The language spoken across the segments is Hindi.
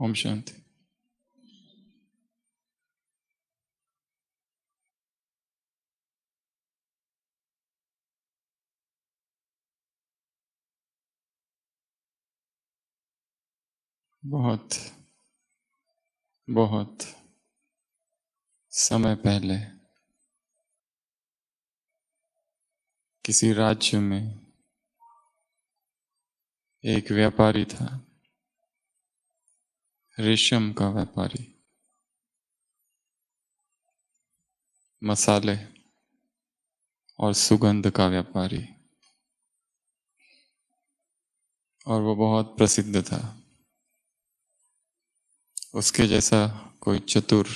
ओम शांति। बहुत बहुत समय पहले किसी राज्य में एक व्यापारी था, रेशम का व्यापारी, मसाले और सुगंध का व्यापारी, और वो बहुत प्रसिद्ध था। उसके जैसा कोई चतुर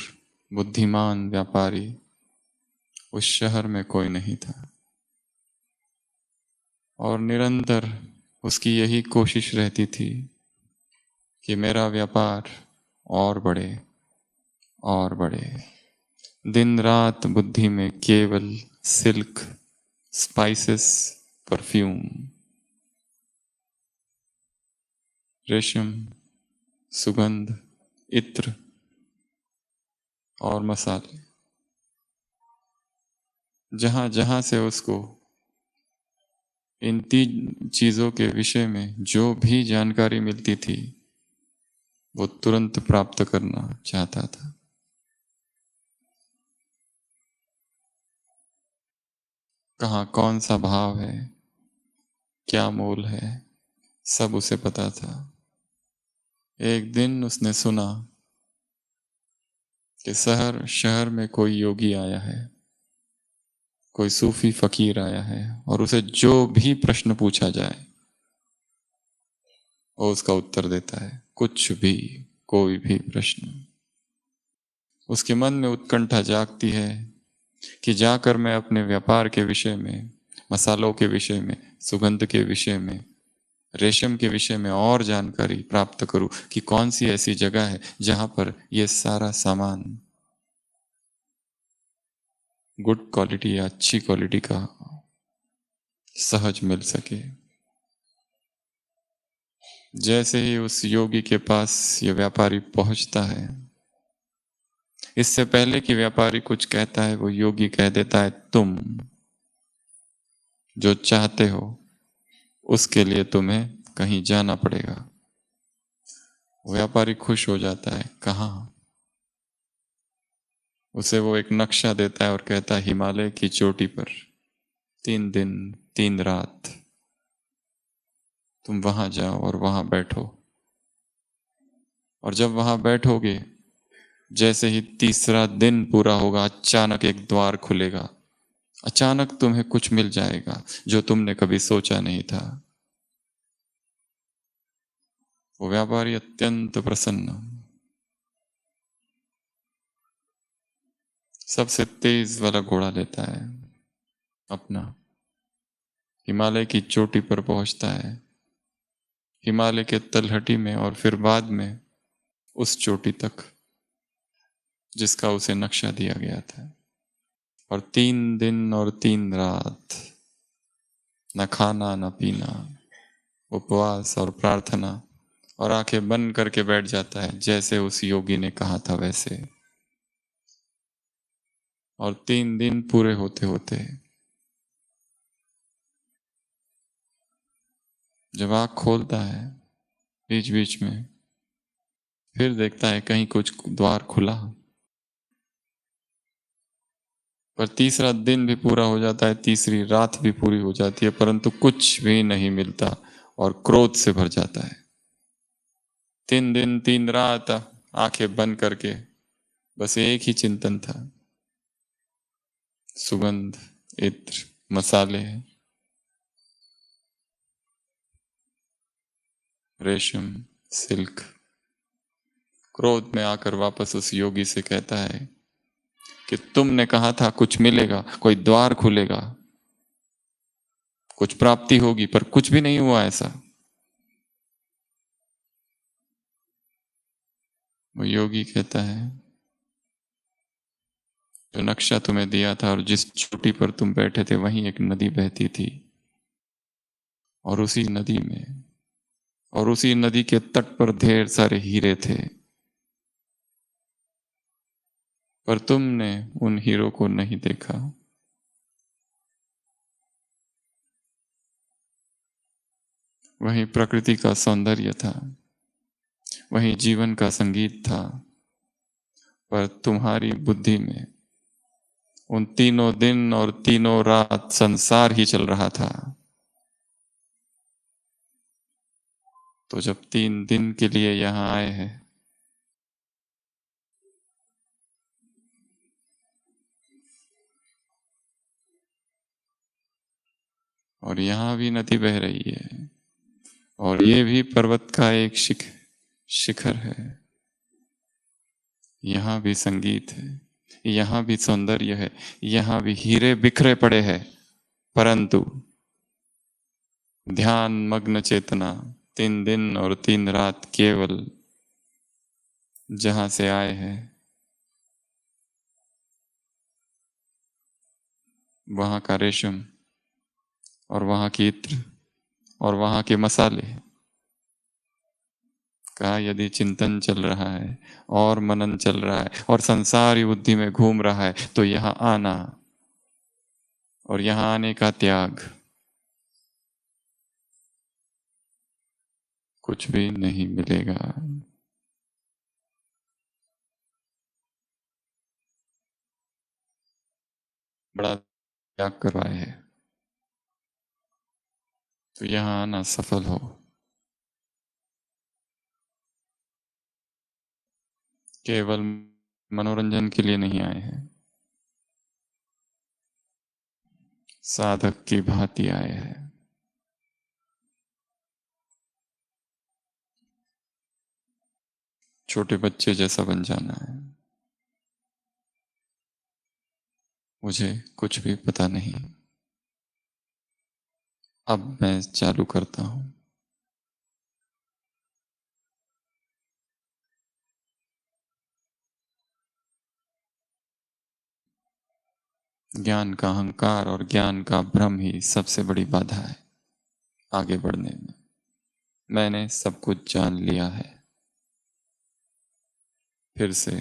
बुद्धिमान व्यापारी उस शहर में कोई नहीं था, और निरंतर उसकी यही कोशिश रहती थी कि मेरा व्यापार और बढ़े और बढ़े। दिन रात बुद्धि में केवल सिल्क, स्पाइसेस, परफ्यूम, रेशम, सुगंध, इत्र और मसाले। जहां जहां से उसको इन तीन चीजों के विषय में जो भी जानकारी मिलती थी वो तुरंत प्राप्त करना चाहता था। कहाँ कौन सा भाव है, क्या मोल है, सब उसे पता था। एक दिन उसने सुना कि शहर में कोई योगी आया है, कोई सूफी फकीर आया है, और उसे जो भी प्रश्न पूछा जाए वो उसका उत्तर देता है। कुछ भी, कोई भी प्रश्न। उसके मन में उत्कंठा जागती है कि जाकर मैं अपने व्यापार के विषय में, मसालों के विषय में, सुगंध के विषय में, रेशम के विषय में और जानकारी प्राप्त करूं कि कौन सी ऐसी जगह है जहां पर यह सारा सामान गुड क्वालिटी या अच्छी क्वालिटी का सहज मिल सके। जैसे ही उस योगी के पास ये व्यापारी पहुंचता है, इससे पहले कि व्यापारी कुछ कहता है वो योगी कह देता है, तुम जो चाहते हो उसके लिए तुम्हें कहीं जाना पड़ेगा। व्यापारी खुश हो जाता है। कहाँ? उसे वो एक नक्शा देता है और कहता है, हिमालय की चोटी पर 3 दिन 3 रात तुम वहां जाओ और वहां बैठो, और जब वहां बैठोगे, जैसे ही तीसरा दिन पूरा होगा, अचानक एक द्वार खुलेगा। अचानक तुम्हें कुछ मिल जाएगा जो तुमने कभी सोचा नहीं था। वो व्यापारी अत्यंत प्रसन्न, सबसे तेज वाला घोड़ा लेता है अपना, हिमालय की चोटी पर पहुंचता है, हिमालय के तलहटी में, और फिर बाद में उस चोटी तक जिसका उसे नक्शा दिया गया था। और 3 दिन और 3 रात न खाना न पीना, उपवास और प्रार्थना, और आंखें बंद करके बैठ जाता है जैसे उस योगी ने कहा था वैसे। और 3 दिन पूरे होते होते जब आंख खोलता है बीच बीच में, फिर देखता है कहीं कुछ द्वार खुला। पर तीसरा दिन भी पूरा हो जाता है, तीसरी रात भी पूरी हो जाती है, परंतु कुछ भी नहीं मिलता और क्रोध से भर जाता है। 3 दिन 3 रात आंखें बंद करके बस एक ही चिंतन था, सुगंध, इत्र, मसाले, रेशम, सिल्क। क्रोध में आकर वापस उस योगी से कहता है कि तुमने कहा था कुछ मिलेगा, कोई द्वार खुलेगा, कुछ प्राप्ति होगी, पर कुछ भी नहीं हुआ ऐसा। वो योगी कहता है, जो नक्शा तुम्हें दिया था और जिस चोटी पर तुम बैठे थे वहीं एक नदी बहती थी, और उसी नदी में और उसी नदी के तट पर ढेर सारे हीरे थे, पर तुमने उन हीरों को नहीं देखा। वहीं प्रकृति का सौंदर्य था, वहीं जीवन का संगीत था, पर तुम्हारी बुद्धि में उन तीनों दिन और तीनों रात संसार ही चल रहा था। तो जब 3 दिन के लिए यहां आए हैं, और यहां भी नदी बह रही है, और ये भी पर्वत का एक शिखर है, यहां भी संगीत है, यहां भी सौंदर्य है, यहां भी हीरे बिखरे पड़े हैं, परंतु ध्यान मग्न चेतना 3 दिन और 3 रात केवल जहां से आए हैं वहां का रेशम और वहां की इत्र और वहां के मसाले का यदि चिंतन चल रहा है और मनन चल रहा है और संसारी बुद्धि में घूम रहा है, तो यहां आना और यहां आने का त्याग कुछ भी नहीं मिलेगा। बड़ा त्याग करवाए है, तो यहां आना सफल हो। केवल मनोरंजन के लिए नहीं आए हैं, साधक की भांति आए हैं। छोटे बच्चे जैसा बन जाना है। मुझे कुछ भी पता नहीं। अब मैं चालू करता हूं। ज्ञान का अहंकार और ज्ञान का भ्रम ही सबसे बड़ी बाधा है आगे बढ़ने में। मैंने सब कुछ जान लिया है। फिर से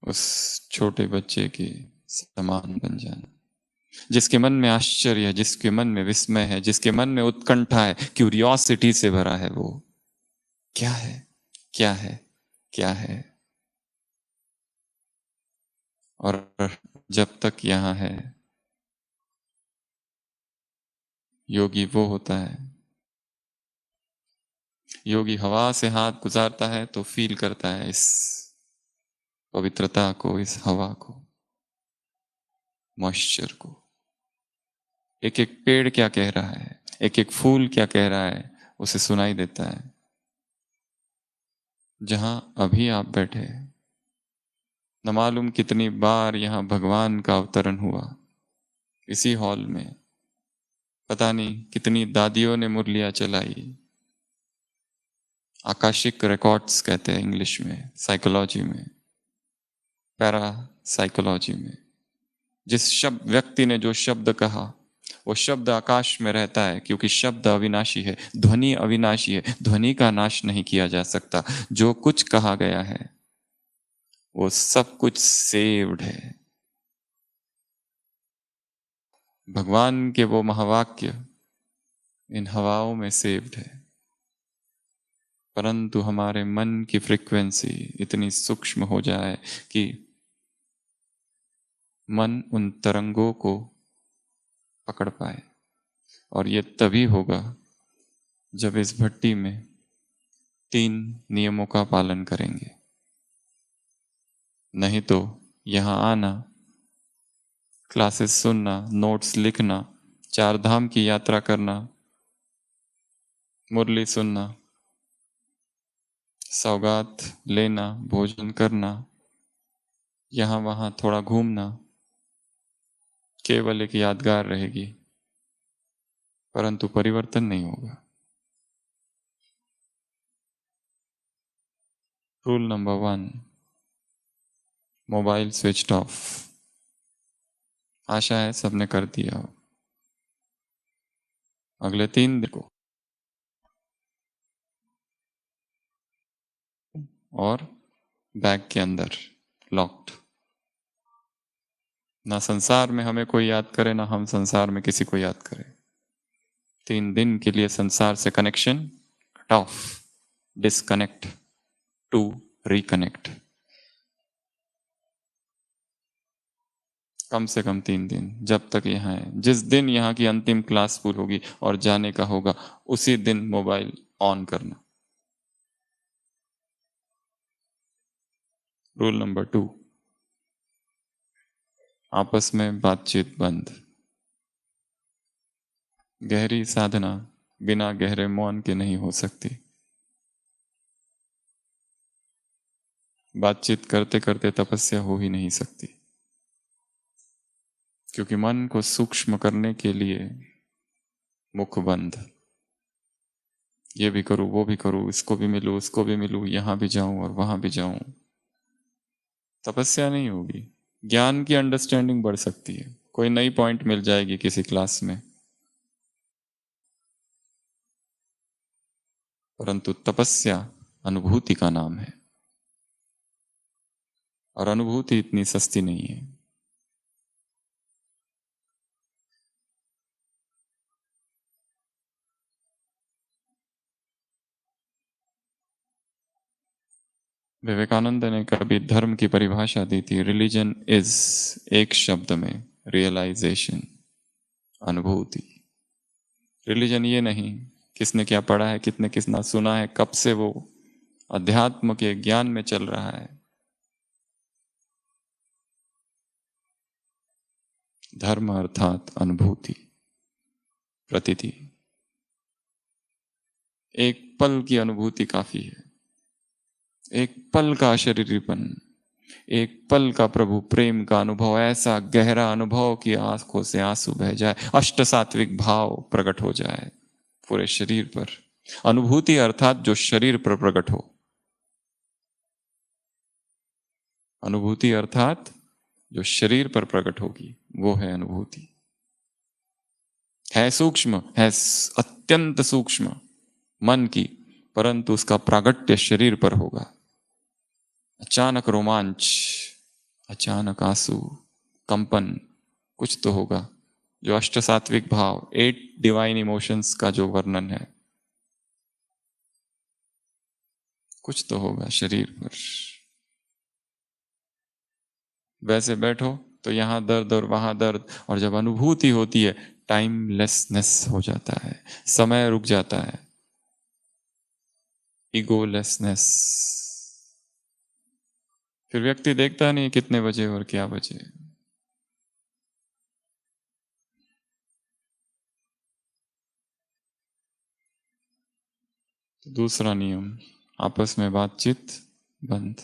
उस छोटे बच्चे के समान बन जाना, जिसके मन में आश्चर्य है, जिसके मन में विस्मय है, जिसके मन में उत्कंठा है, क्यूरियोसिटी से भरा है। वो क्या है, क्या है, क्या है। और जब तक यहां है, योगी वो होता है। योगी हवा से हाथ गुजारता है तो फील करता है इस पवित्रता को, इस हवा को, मॉइस्चर को। एक एक पेड़ क्या कह रहा है, एक एक फूल क्या कह रहा है, उसे सुनाई देता है। जहां अभी आप बैठे, न मालूम कितनी बार यहां भगवान का अवतरण हुआ। इसी हॉल में पता नहीं कितनी दादियों ने मुरलियां चलाई। आकाशिक रिकॉर्ड्स कहते हैं इंग्लिश में, साइकोलॉजी में, पैरा साइकोलॉजी में। जिस शब्द व्यक्ति ने जो शब्द कहा, वो शब्द आकाश में रहता है, क्योंकि शब्द अविनाशी है, ध्वनि अविनाशी है, ध्वनि का नाश नहीं किया जा सकता। जो कुछ कहा गया है वो सब कुछ सेव्ड है। भगवान के वो महावाक्य इन हवाओं में सेव्ड है, परंतु हमारे मन की फ्रीक्वेंसी इतनी सूक्ष्म हो जाए कि मन उन तरंगों को पकड़ पाए। और ये तभी होगा जब इस भट्टी में 3 नियमों का पालन करेंगे। नहीं तो यहां आना, क्लासेस सुनना, नोट्स लिखना, 4 धाम की यात्रा करना, मुरली सुनना, सौगात लेना, भोजन करना, यहां वहां थोड़ा घूमना, केवल एक यादगार रहेगी, परंतु परिवर्तन नहीं होगा। Rule number 1, mobile switch off. आशा है सबने कर दिया हो। अगले 3 दिन को और बैग के अंदर लॉक्ड। ना संसार में हमें कोई याद करे, ना हम संसार में किसी को याद करें। 3 दिन के लिए संसार से connection cut off, disconnect to reconnect. कम से कम 3 दिन, जब तक यहाँ है। जिस दिन यहाँ की अंतिम क्लास पूरी होगी और जाने का होगा, उसी दिन मोबाइल ऑन करना। रूल नंबर 2, आपस में बातचीत बंद। गहरी साधना बिना गहरे मौन के नहीं हो सकती। बातचीत करते करते तपस्या हो ही नहीं सकती, क्योंकि मन को सूक्ष्म करने के लिए मुख बंद। ये भी करूं, वो भी करूं, इसको भी मिलूं, उसको भी मिलूं, यहां भी जाऊं और वहां भी जाऊं। तपस्या नहीं होगी। ज्ञान की अंडरस्टैंडिंग बढ़ सकती है, कोई नई पॉइंट मिल जाएगी किसी क्लास में, परंतु तपस्या अनुभूति का नाम है, और अनुभूति इतनी सस्ती नहीं है। विवेकानंद ने कभी धर्म की परिभाषा दी थी, रिलीजन इज, एक शब्द में, रियलाइजेशन, अनुभूति। रिलीजन ये नहीं किसने क्या पढ़ा है, कितने कितना सुना है, कब से वो अध्यात्म के ज्ञान में चल रहा है। धर्म अर्थात अनुभूति, प्रतीति। एक पल की अनुभूति काफी है। एक पल का अशरीरीपन, एक पल का प्रभु प्रेम का अनुभव, ऐसा गहरा अनुभव कि आंखों से आंसू बह जाए, अष्ट सात्विक भाव प्रकट हो जाए पूरे शरीर पर। अनुभूति अर्थात जो शरीर पर प्रकट हो। अनुभूति अर्थात जो शरीर पर प्रकट होगी, वो है अनुभूति। है सूक्ष्म, है अत्यंत सूक्ष्म मन की, परंतु उसका प्रागट्य शरीर पर होगा। अचानक रोमांच, अचानक आंसू, कंपन, कुछ तो होगा। जो अष्ट सात्विक भाव, 8 डिवाइन इमोशंस का जो वर्णन है, कुछ तो होगा शरीर पर। वैसे बैठो तो यहां दर्द और वहां दर्द, और जब अनुभूति होती है टाइमलेसनेस हो जाता है, समय रुक जाता है, ईगोलेसनेस। फिर व्यक्ति देखता नहीं कितने बजे और क्या बजे। दूसरा नियम, आपस में बातचीत बंद।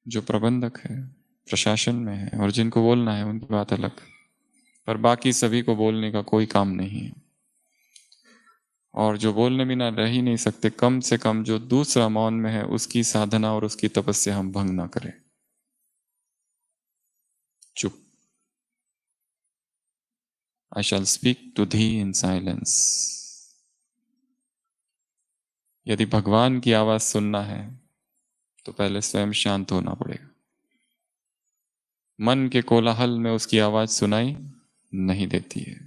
जो प्रबंधक है, प्रशासन में है और जिनको बोलना है उनकी बात अलग, पर बाकी सभी को बोलने का कोई काम नहीं है। और जो बोलने बिना रह ही नहीं सकते, कम से कम जो दूसरा मौन में है उसकी साधना और उसकी तपस्या हम भंग ना करें। चुप। I shall speak to thee in silence। यदि भगवान की आवाज सुनना है तो पहले स्वयं शांत होना पड़ेगा। मन के कोलाहल में उसकी आवाज सुनाई नहीं देती है।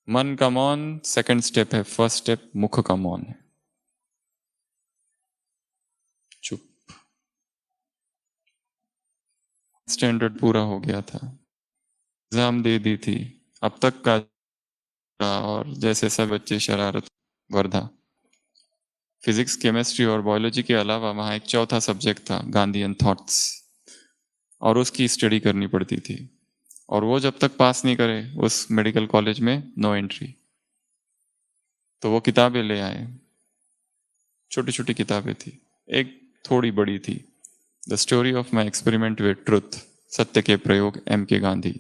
मन का मौन सेकंड स्टेप है, फर्स्ट स्टेप मुख का मौन है। चुप। स्टैंडर्ड पूरा हो गया था, एग्जाम दे दी थी, अब तक का, और जैसे सब बच्चे शरारत वर्धा। फिजिक्स, केमिस्ट्री और बायोलॉजी के अलावा वहाँ एक चौथा सब्जेक्ट था, गांधीयन थॉट्स, और उसकी स्टडी करनी पड़ती थी। और वो जब तक पास नहीं करे उस मेडिकल कॉलेज में नो एंट्री। तो वो किताबें ले आए, छोटी छोटी किताबें थी, एक थोड़ी बड़ी थी, the story of my experiment with truth, सत्य के प्रयोग, M.K. गांधी।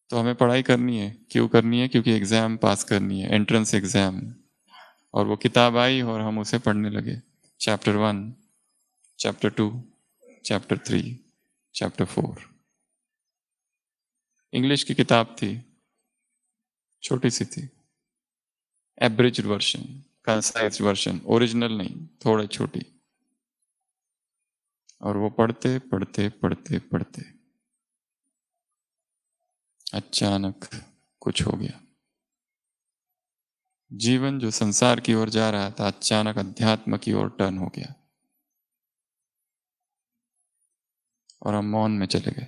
तो हमें पढ़ाई करनी है, क्यों करनी है? क्योंकि एग्जाम पास करनी है, एंट्रेंस एग्जाम। और वो किताब आई और हम उसे पढ़ने लगे, chapter 1, chapter 2, chapter 3, chapter 4। English की किताब थी, छोटी सी थी, abridged version, concise version, original नहीं, थोड़ी छोटी। और वो पढ़ते पढ़ते पढ़ते पढ़ते अचानक कुछ हो गया। जीवन जो संसार की ओर जा रहा था अचानक अध्यात्म की ओर टर्न हो गया और हम मौन में चले गए।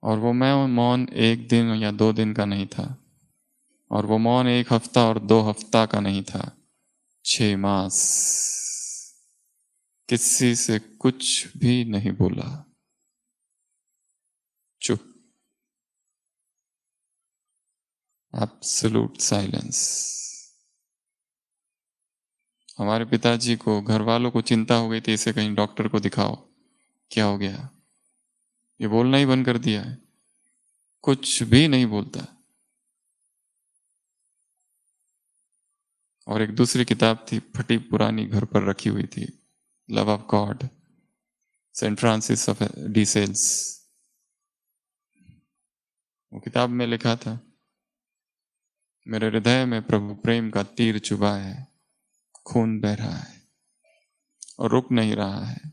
और वो मैं मौन एक दिन या 2 दिन का नहीं था, और वो मौन 1 हफ्ता और 2 हफ्ता का नहीं था, 6 मास। किसी से कुछ भी नहीं बोला, चुप, एब्सोल्यूट साइलेंस। हमारे पिताजी को, घर वालों को चिंता हो गई थी, इसे कहीं डॉक्टर को दिखाओ, क्या हो गया। ये बोलना ही बंद कर दिया है, कुछ भी नहीं बोलता। और एक दूसरी किताब थी, फटी पुरानी, घर पर रखी हुई थी, love of God, Saint Francis of de Sales. वो किताब में लिखा था, मेरे हृदय में प्रभु प्रेम का तीर चुभा है, खून बह रहा है और रुक नहीं रहा है।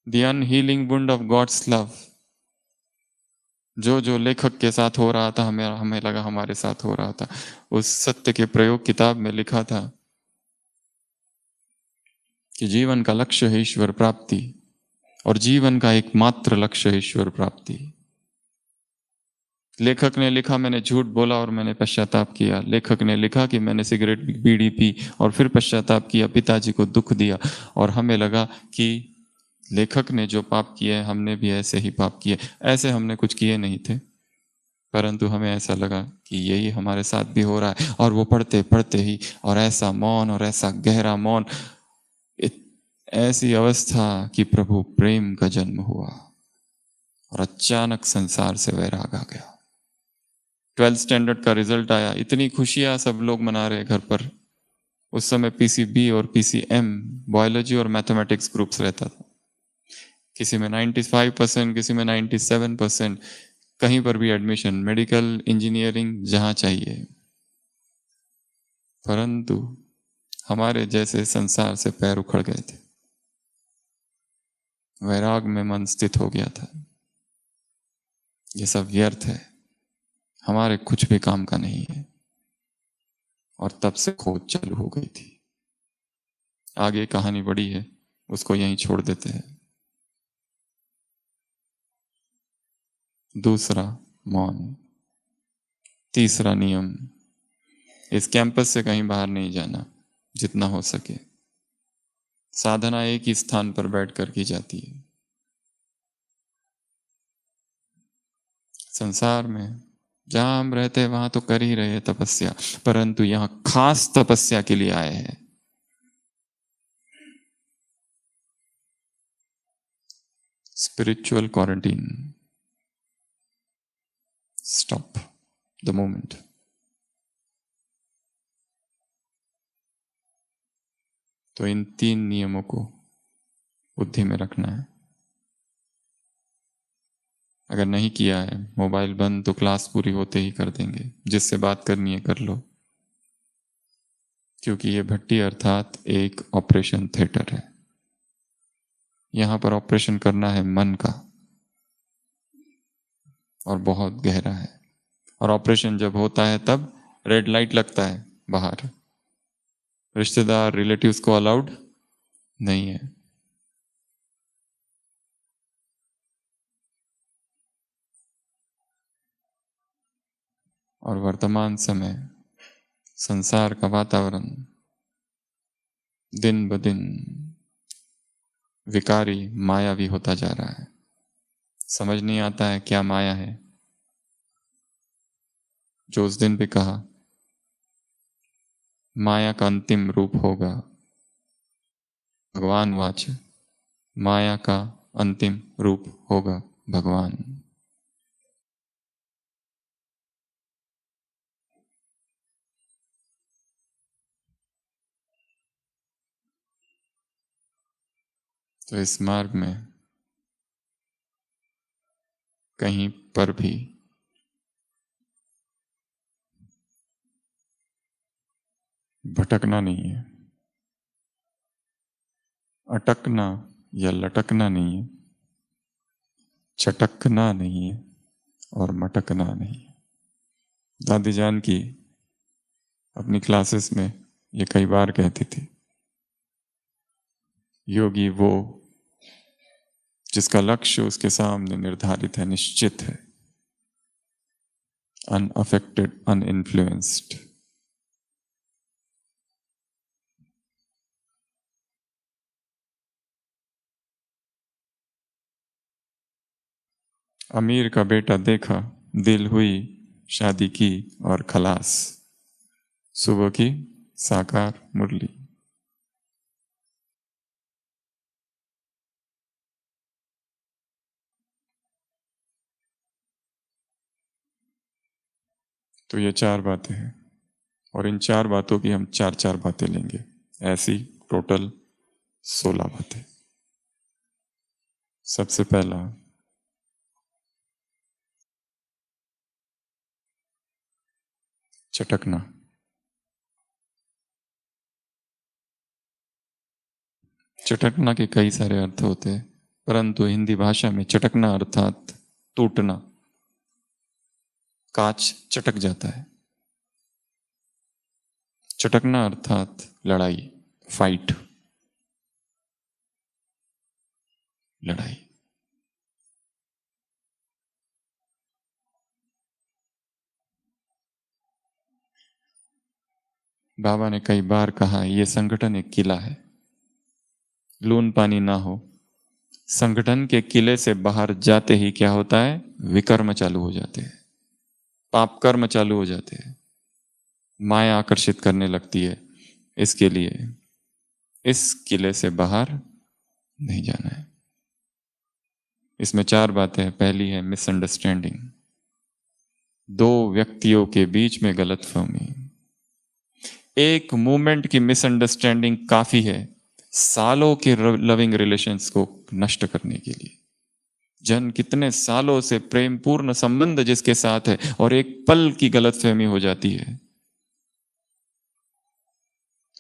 The unhealing wound of God's love. जो जो लेखक के साथ हो रहा था, हमें हमें लगा हमारे साथ हो रहा था। उस सत्य के प्रयोग किताब में लिखा था कि जीवन का लक्ष्य है ईश्वर प्राप्ति, और जीवन का एकमात्र लक्ष्य है ईश्वर प्राप्ति। लेखक ने लिखा, मैंने झूठ बोला और मैंने पश्चाताप किया। लेखक ने लिखा कि मैंने सिगरेट बीड़ी पी और फिर पश्चाताप किया, पिताजी को दुख दिया। और हमें लगा कि लेखक ने जो पाप किए हमने भी ऐसे ही पाप किए। ऐसे हमने कुछ किए नहीं थे, परंतु हमें ऐसा लगा कि यही हमारे साथ भी हो रहा है। और वो पढ़ते पढ़ते ही, और ऐसा मौन और ऐसा गहरा मौन, ऐसी अवस्था कि प्रभु प्रेम का जन्म हुआ और अचानक संसार से वैराग आ गया। 12th स्टैंडर्ड का रिजल्ट आया, इतनी खुशियां सब लोग मना रहे घर पर। उस समय पीसीबी और पीसीएम, बायोलॉजी और मैथमेटिक्स ग्रुप्स रहता था। किसी में 95%, किसी में 97%, कहीं पर भी एडमिशन, मेडिकल, इंजीनियरिंग, जहां चाहिए। परंतु हमारे जैसे संसार से पैर उखड़ गए थे, वैराग में मन स्थित हो गया था। ये सब व्यर्थ है, हमारे कुछ भी काम का नहीं है। और तब से खोज चालू हो गई थी। आगे कहानी बड़ी है, उसको यहीं छोड़ देते हैं। दूसरा, मौन। तीसरा नियम, इस कैंपस से कहीं बाहर नहीं जाना जितना हो सके। साधना एक ही स्थान पर बैठकर की जाती है। संसार में जहां हम रहते हैं वहां तो कर ही रहे हैं तपस्या, परंतु यहां खास तपस्या के लिए आए हैं। Spiritual quarantine. Stop the moment. तो इन 3 नियमों को बुद्धि में रखना है। अगर नहीं किया है, मोबाइल बंद, तो क्लास पूरी होते ही कर देंगे। जिससे बात करनी है कर लो, क्योंकि ये भट्टी अर्थात एक ऑपरेशन थिएटर है। यहां पर ऑपरेशन करना है मन का, और बहुत गहरा है। और ऑपरेशन जब होता है तब रेड लाइट लगता है बाहर। रिश्तेदार, रिलेटिव्स को अलाउड नहीं है। और वर्तमान समय संसार का वातावरण दिन ब दिन विकारी, मायावी होता जा रहा है। समझ नहीं आता है क्या माया है। जो उस दिन भी कहा, माया का अंतिम रूप होगा भगवान वाच। माया का अंतिम रूप होगा भगवान। तो इस मार्ग में कहीं पर भी भटकना नहीं है, अटकना या लटकना नहीं है, चटकना नहीं है और मटकना नहीं है। दादी जान की अपनी क्लासेस में ये कई बार कहती थी, योगी वो जिसका लक्ष्य उसके सामने निर्धारित है, निश्चित है, अनअफेक्टेड, अनइन्फ्लुएंस्ड। अमीर का बेटा देखा, दिल हुई, शादी की और खलास, सुबह की साकार मुरली। तो ये 4 बातें हैं और इन 4 बातों की हम 4-4 बातें लेंगे, ऐसी टोटल 16 बातें। सबसे पहला, चटकना। चटकना के कई सारे अर्थ होते हैं, परंतु हिंदी भाषा में चटकना अर्थात टूटना, कांच चटक जाता है। चटकना अर्थात लड़ाई, फाइट, लड़ाई। बाबा ने कई बार कहा, यह संगठन एक किला है, लून पानी ना हो। संगठन के किले से बाहर जाते ही क्या होता है? विकर्म चालू हो जाते हैं, पाप कर्म चालू हो जाते हैं, माया आकर्षित करने लगती है। इसके लिए इस किले से बाहर नहीं जाना है। इसमें 4 बातें हैं। पहली है मिसअंडरस्टैंडिंग, 2 व्यक्तियों के बीच में गलतफहमी। एक मोमेंट की मिसअंडरस्टैंडिंग काफी है सालों के लविंग रिलेशंस को नष्ट करने के लिए। जन कितने सालों से प्रेम पूर्ण संबंध जिसके साथ है और एक पल की गलतफहमी हो जाती है।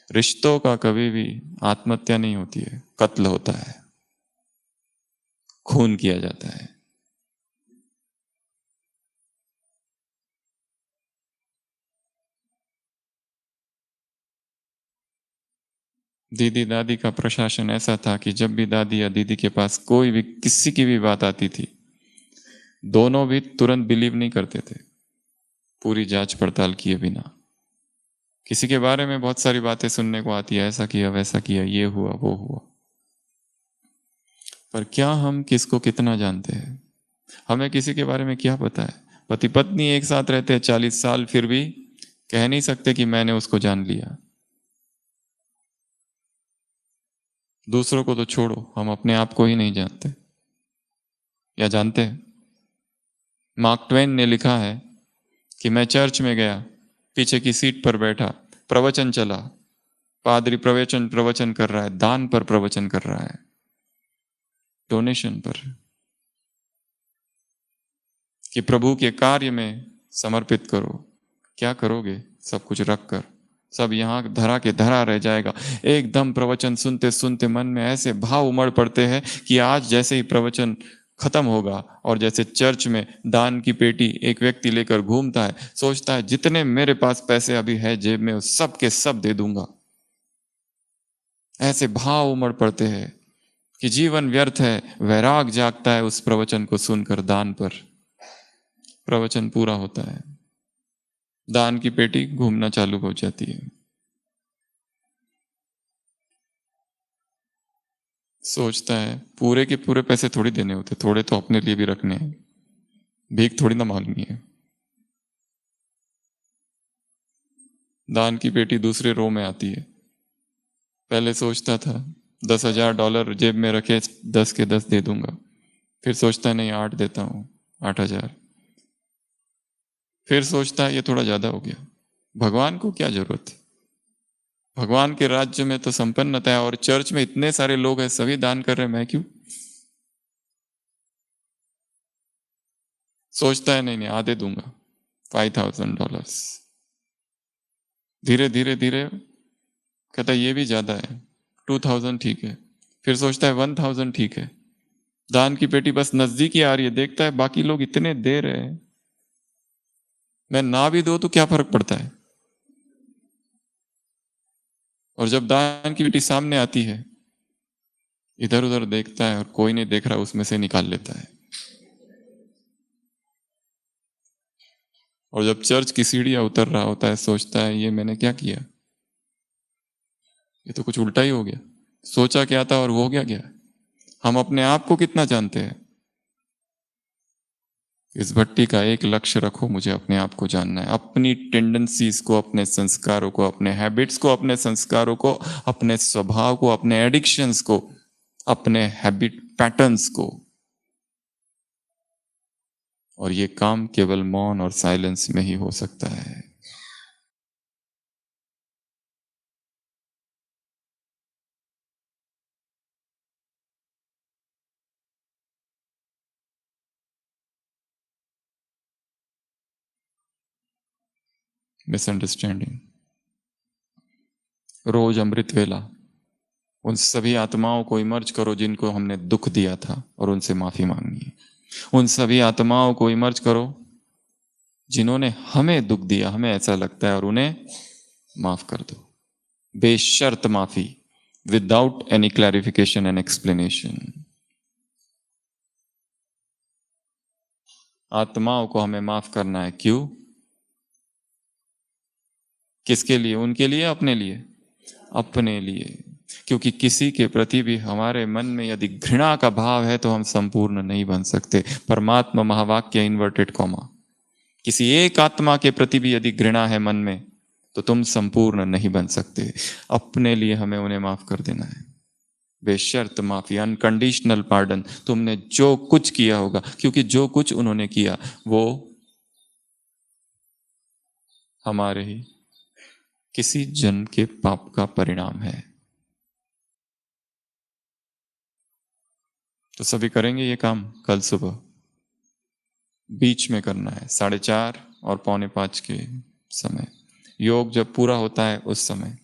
रिश्तों का कभी भी आत्महत्या नहीं होती है, कत्ल होता है, खून किया जाता है। दीदी दादी का प्रशासन ऐसा था कि जब भी दादी या दीदी के पास कोई भी किसी की भी बात आती थी, दोनों भी तुरंत बिलीव नहीं करते थे, पूरी जांच पड़ताल किए बिना। किसी के बारे में बहुत सारी बातें सुनने को आती है, ऐसा किया वैसा किया, ये हुआ वो हुआ, पर क्या हम किसको कितना जानते हैं? हमें किसी के बारे में क्या पता है? पति पत्नी एक साथ रहते हैं 40 साल, फिर भी कह नहीं सकते कि मैंने उसको जान लिया। दूसरों को तो छोड़ो, हम अपने आप को ही नहीं जानते, या जानते हैं? मार्क ट्वेन ने लिखा है कि मैं चर्च में गया, पीछे की सीट पर बैठा, प्रवचन चला, पादरी प्रवचन प्रवचन कर रहा है, दान पर प्रवचन कर रहा है, डोनेशन पर, कि प्रभु के कार्य में समर्पित करो। क्या करोगे? सब कुछ रख कर, सब यहां धरा के धरा रह जाएगा। एकदम प्रवचन सुनते सुनते मन में ऐसे भाव उमड़ पड़ते हैं कि आज जैसे ही प्रवचन खत्म होगा और जैसे चर्च में दान की पेटी एक व्यक्ति लेकर घूमता है, सोचता है जितने मेरे पास पैसे अभी है जेब में, उस सब के सब दे दूंगा। ऐसे भाव उमड़ पड़ते हैं कि जीवन व्यर्थ है। वैराग जागता है उस प्रवचन को सुनकर। दान पर प्रवचन पूरा होता है, दान की पेटी घूमना चालू हो जाती है। सोचता है पूरे के पूरे पैसे थोड़ी देने होते, थोड़े तो अपने लिए भी रखने हैं, भीख थोड़ी ना मांगनी है। दान की पेटी दूसरे रो में आती है। पहले सोचता था $10,000 जेब में रखे 10 के 10 दे दूंगा, फिर सोचता है नहीं 8 देता हूं, 8,000। फिर सोचता है ये थोड़ा ज्यादा हो गया, भगवान को क्या जरूरत है, भगवान के राज्य में तो संपन्नता है और चर्च में इतने सारे लोग हैं, सभी दान कर रहे हैं, मैं क्यों? सोचता है नहीं नहीं आधे दूंगा, $5,000। धीरे धीरे धीरे कहता है ये भी ज्यादा है, 2000 ठीक है। फिर सोचता है 1000 ठीक है। दान की पेटी बस नजदीक ही आ रही है, देखता है बाकी लोग इतने दे रहे हैं, मैं ना भी दो तो क्या फर्क पड़ता है। और जब दान की पेटी सामने आती है, इधर उधर देखता है और कोई नहीं देख रहा, उसमें से निकाल लेता है। और जब चर्च की सीढ़ियां उतर रहा होता है, सोचता है ये मैंने क्या किया, ये तो कुछ उल्टा ही हो गया। सोचा क्या था और वो हो गया क्या। हम अपने आप को कितना जानते हैं। इस भट्टी का एक लक्ष्य रखो, मुझे अपने आप को जानना है, अपनी टेंडेंसीज को, अपने संस्कारों को, अपने हैबिट्स को, अपने संस्कारों को, अपने स्वभाव को, अपने एडिक्शंस को, अपने हैबिट पैटर्न्स को। और ये काम केवल मौन और साइलेंस में ही हो सकता है। मिसअंडरस्टैंडिंग। रोज अमृत वेला उन सभी आत्माओं को इमर्ज करो जिनको हमने दुख दिया था और उनसे माफी मांगनी है। उन सभी आत्माओं को इमर्ज करो जिन्होंने हमें दुख दिया, हमें ऐसा लगता है, और उन्हें माफ कर दो, बेशर्त माफी, without any clarification and explanation. आत्माओं को हमें माफ करना है, क्यों, किसके लिए, उनके लिए, अपने लिए, अपने लिए। क्योंकि किसी के प्रति भी हमारे मन में यदि घृणा का भाव है तो हम संपूर्ण नहीं बन सकते। परमात्मा महावाक्य इन्वर्टेड कॉमा, किसी एक आत्मा के प्रति भी यदि घृणा है मन में तो तुम संपूर्ण नहीं बन सकते। अपने लिए हमें उन्हें माफ कर देना है, बेशर्त माफी, अनकंडीशनल पार्डन। तुमने जो कुछ किया होगा, क्योंकि जो कुछ उन्होंने किया वो हमारे ही किसी जन्म के पाप का परिणाम है। तो सभी करेंगे ये काम कल सुबह, बीच में करना है 4:30 और 4:45 के समय। योग जब पूरा होता है उस समय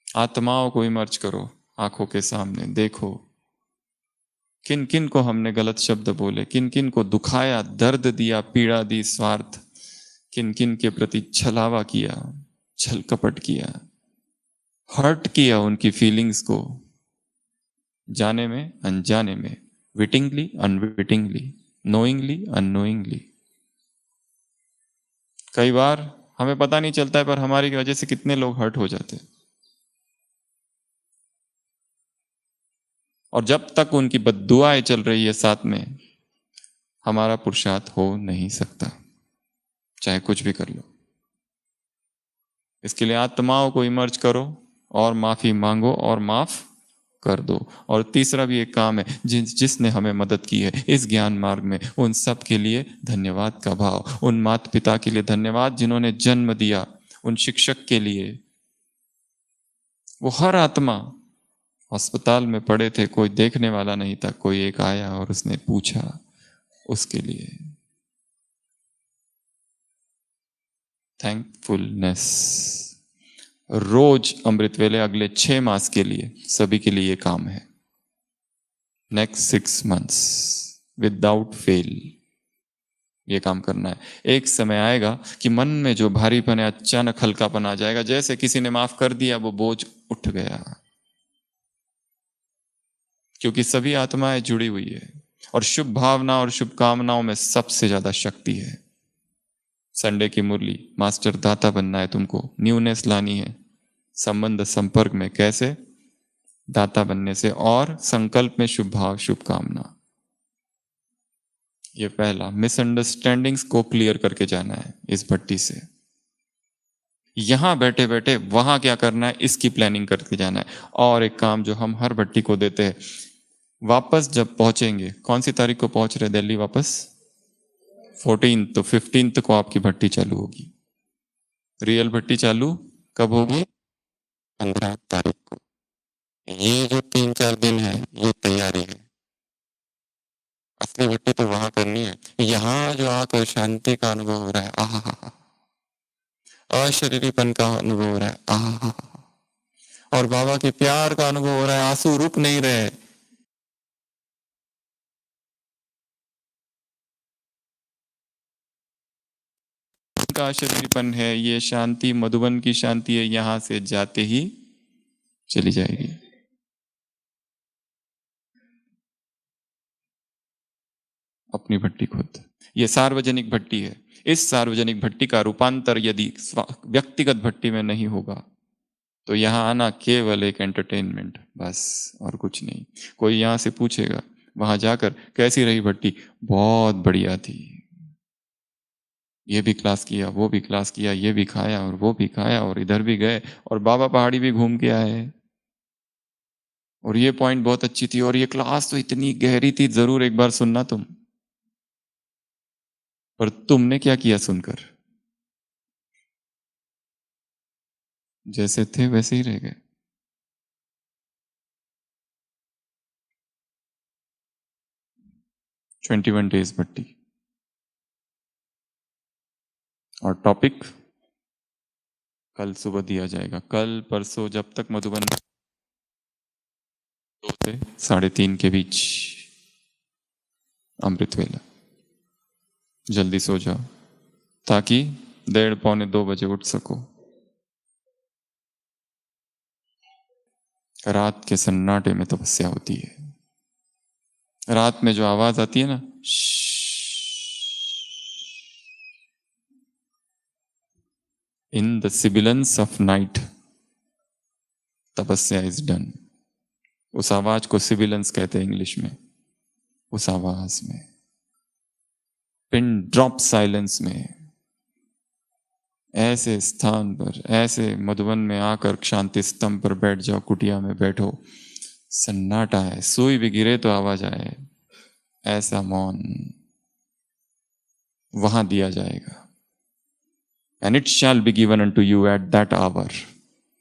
आत्माओं को इमर्ज करो, आंखों के सामने देखो किन किन को हमने गलत शब्द बोले, किन किन को दुखाया, दर्द दिया, पीड़ा दी, स्वार्थ, किन किन के प्रति छलावा किया, छल कपट किया, हर्ट किया उनकी फीलिंग्स को, जाने में अनजाने में, विटिंगली अनविटिंगली, नोइंगली अननोइंगली। कई बार हमें पता नहीं चलता है पर हमारी वजह से कितने लोग हर्ट हो जाते हैं। और जब तक उनकी बद्दुआएं चल रही है साथ में, हमारा पुरुषार्थ हो नहीं सकता, चाहे कुछ भी कर लो। इसके लिए आत्माओं को इमर्ज करो और माफी मांगो और माफ कर दो। और तीसरा भी एक काम है, जिसने हमें मदद की है इस ज्ञान मार्ग में, उन सब के लिए धन्यवाद का भाव। उन माता पिता के लिए धन्यवाद जिन्होंने जन्म दिया, उन शिक्षक के लिए, वो हर आत्मा अस्पताल में पड़े थे, कोई देखने वाला नहीं था, कोई एक आया और उसने पूछा, उसके लिए थैंकफुलनेस। रोज अमृत वेले अगले 6 मास के लिए सभी के लिए ये काम है, नेक्स्ट 6 मंथ्स विदाउट फेल ये काम करना है। एक समय आएगा कि मन में जो भारीपन है अचानक हल्कापन आ जाएगा, जैसे किसी ने माफ कर दिया, वो बोझ उठ गया। क्योंकि सभी आत्माएं जुड़ी हुई है और शुभ भावना और शुभकामनाओं में सबसे ज्यादा शक्ति है। संडे की मुरली, मास्टर दाता बनना है तुमको, न्यूनेस लानी है संबंध संपर्क में, कैसे, दाता बनने से, और संकल्प में शुभ भाव शुभकामना। ये पहला, मिसअंडरस्टैंडिंग्स को क्लियर करके जाना है इस भट्टी से। यहां बैठे बैठे वहां क्या करना है इसकी प्लानिंग करके जाना है। और एक काम जो हम हर भट्टी को देते हैं, वापस जब पहुंचेंगे, कौन सी तारीख को पहुंच रहे दिल्ली वापस, 14, तो 15 को आपकी भट्टी चालू होगी। रियल भट्टी चालू कब होगी, 15 तारीख को। ये जो 3-4 दिन है ये तैयारी है, असली भट्टी तो वहां करनी है। यहाँ जो आकर शांति का अनुभव हो रहा है, आहा, अशरीरीपन का अनुभव हो रहा है, आहा, और बाबा के प्यार का अनुभव हो रहा है, आंसू रुक नहीं रहे। का शरीरपन है, ये शांति मधुबन की शांति है, यहां से जाते ही चली जाएगी। अपनी भट्टी खुद, ये सार्वजनिक भट्टी है। इस सार्वजनिक भट्टी का रूपांतर यदि व्यक्तिगत भट्टी में नहीं होगा तो यहां आना केवल एक एंटरटेनमेंट बस, और कुछ नहीं। कोई यहां से पूछेगा वहां जाकर कैसी रही भट्टी, बहुत बढ़िया थी, ये भी क्लास किया, वो भी क्लास किया, ये भी खाया और वो भी खाया और इधर भी गए और बाबा पहाड़ी भी घूम के आए और ये पॉइंट बहुत अच्छी थी और ये क्लास तो इतनी गहरी थी, जरूर एक बार सुनना तुम। पर तुमने क्या किया सुनकर? जैसे थे वैसे ही रह गए। 21 डेज भट्टी। और टॉपिक कल सुबह दिया जाएगा, कल परसों, जब तक मधुबन 2 से 3:30 के बीच अमृत वेला। जल्दी सो जाओ ताकि 1:30-2 बजे उठ सको। रात के सन्नाटे में तपस्या होती है। रात में जो आवाज आती है ना, in the sibilance of night तपस्या इज डन। उस आवाज को सिबिलेंस कहते हैं इंग्लिश में। उस आवाज में, पिन ड्रॉप साइलेंस में, ऐसे स्थान पर, ऐसे मधुबन में आकर शांति स्तंभ पर बैठ जाओ, कुटिया में बैठो, सन्नाटा है, सुई भी गिरे तो आवाज आए, ऐसा मौन वहां दिया जाएगा। And it shall be given unto you at that hour,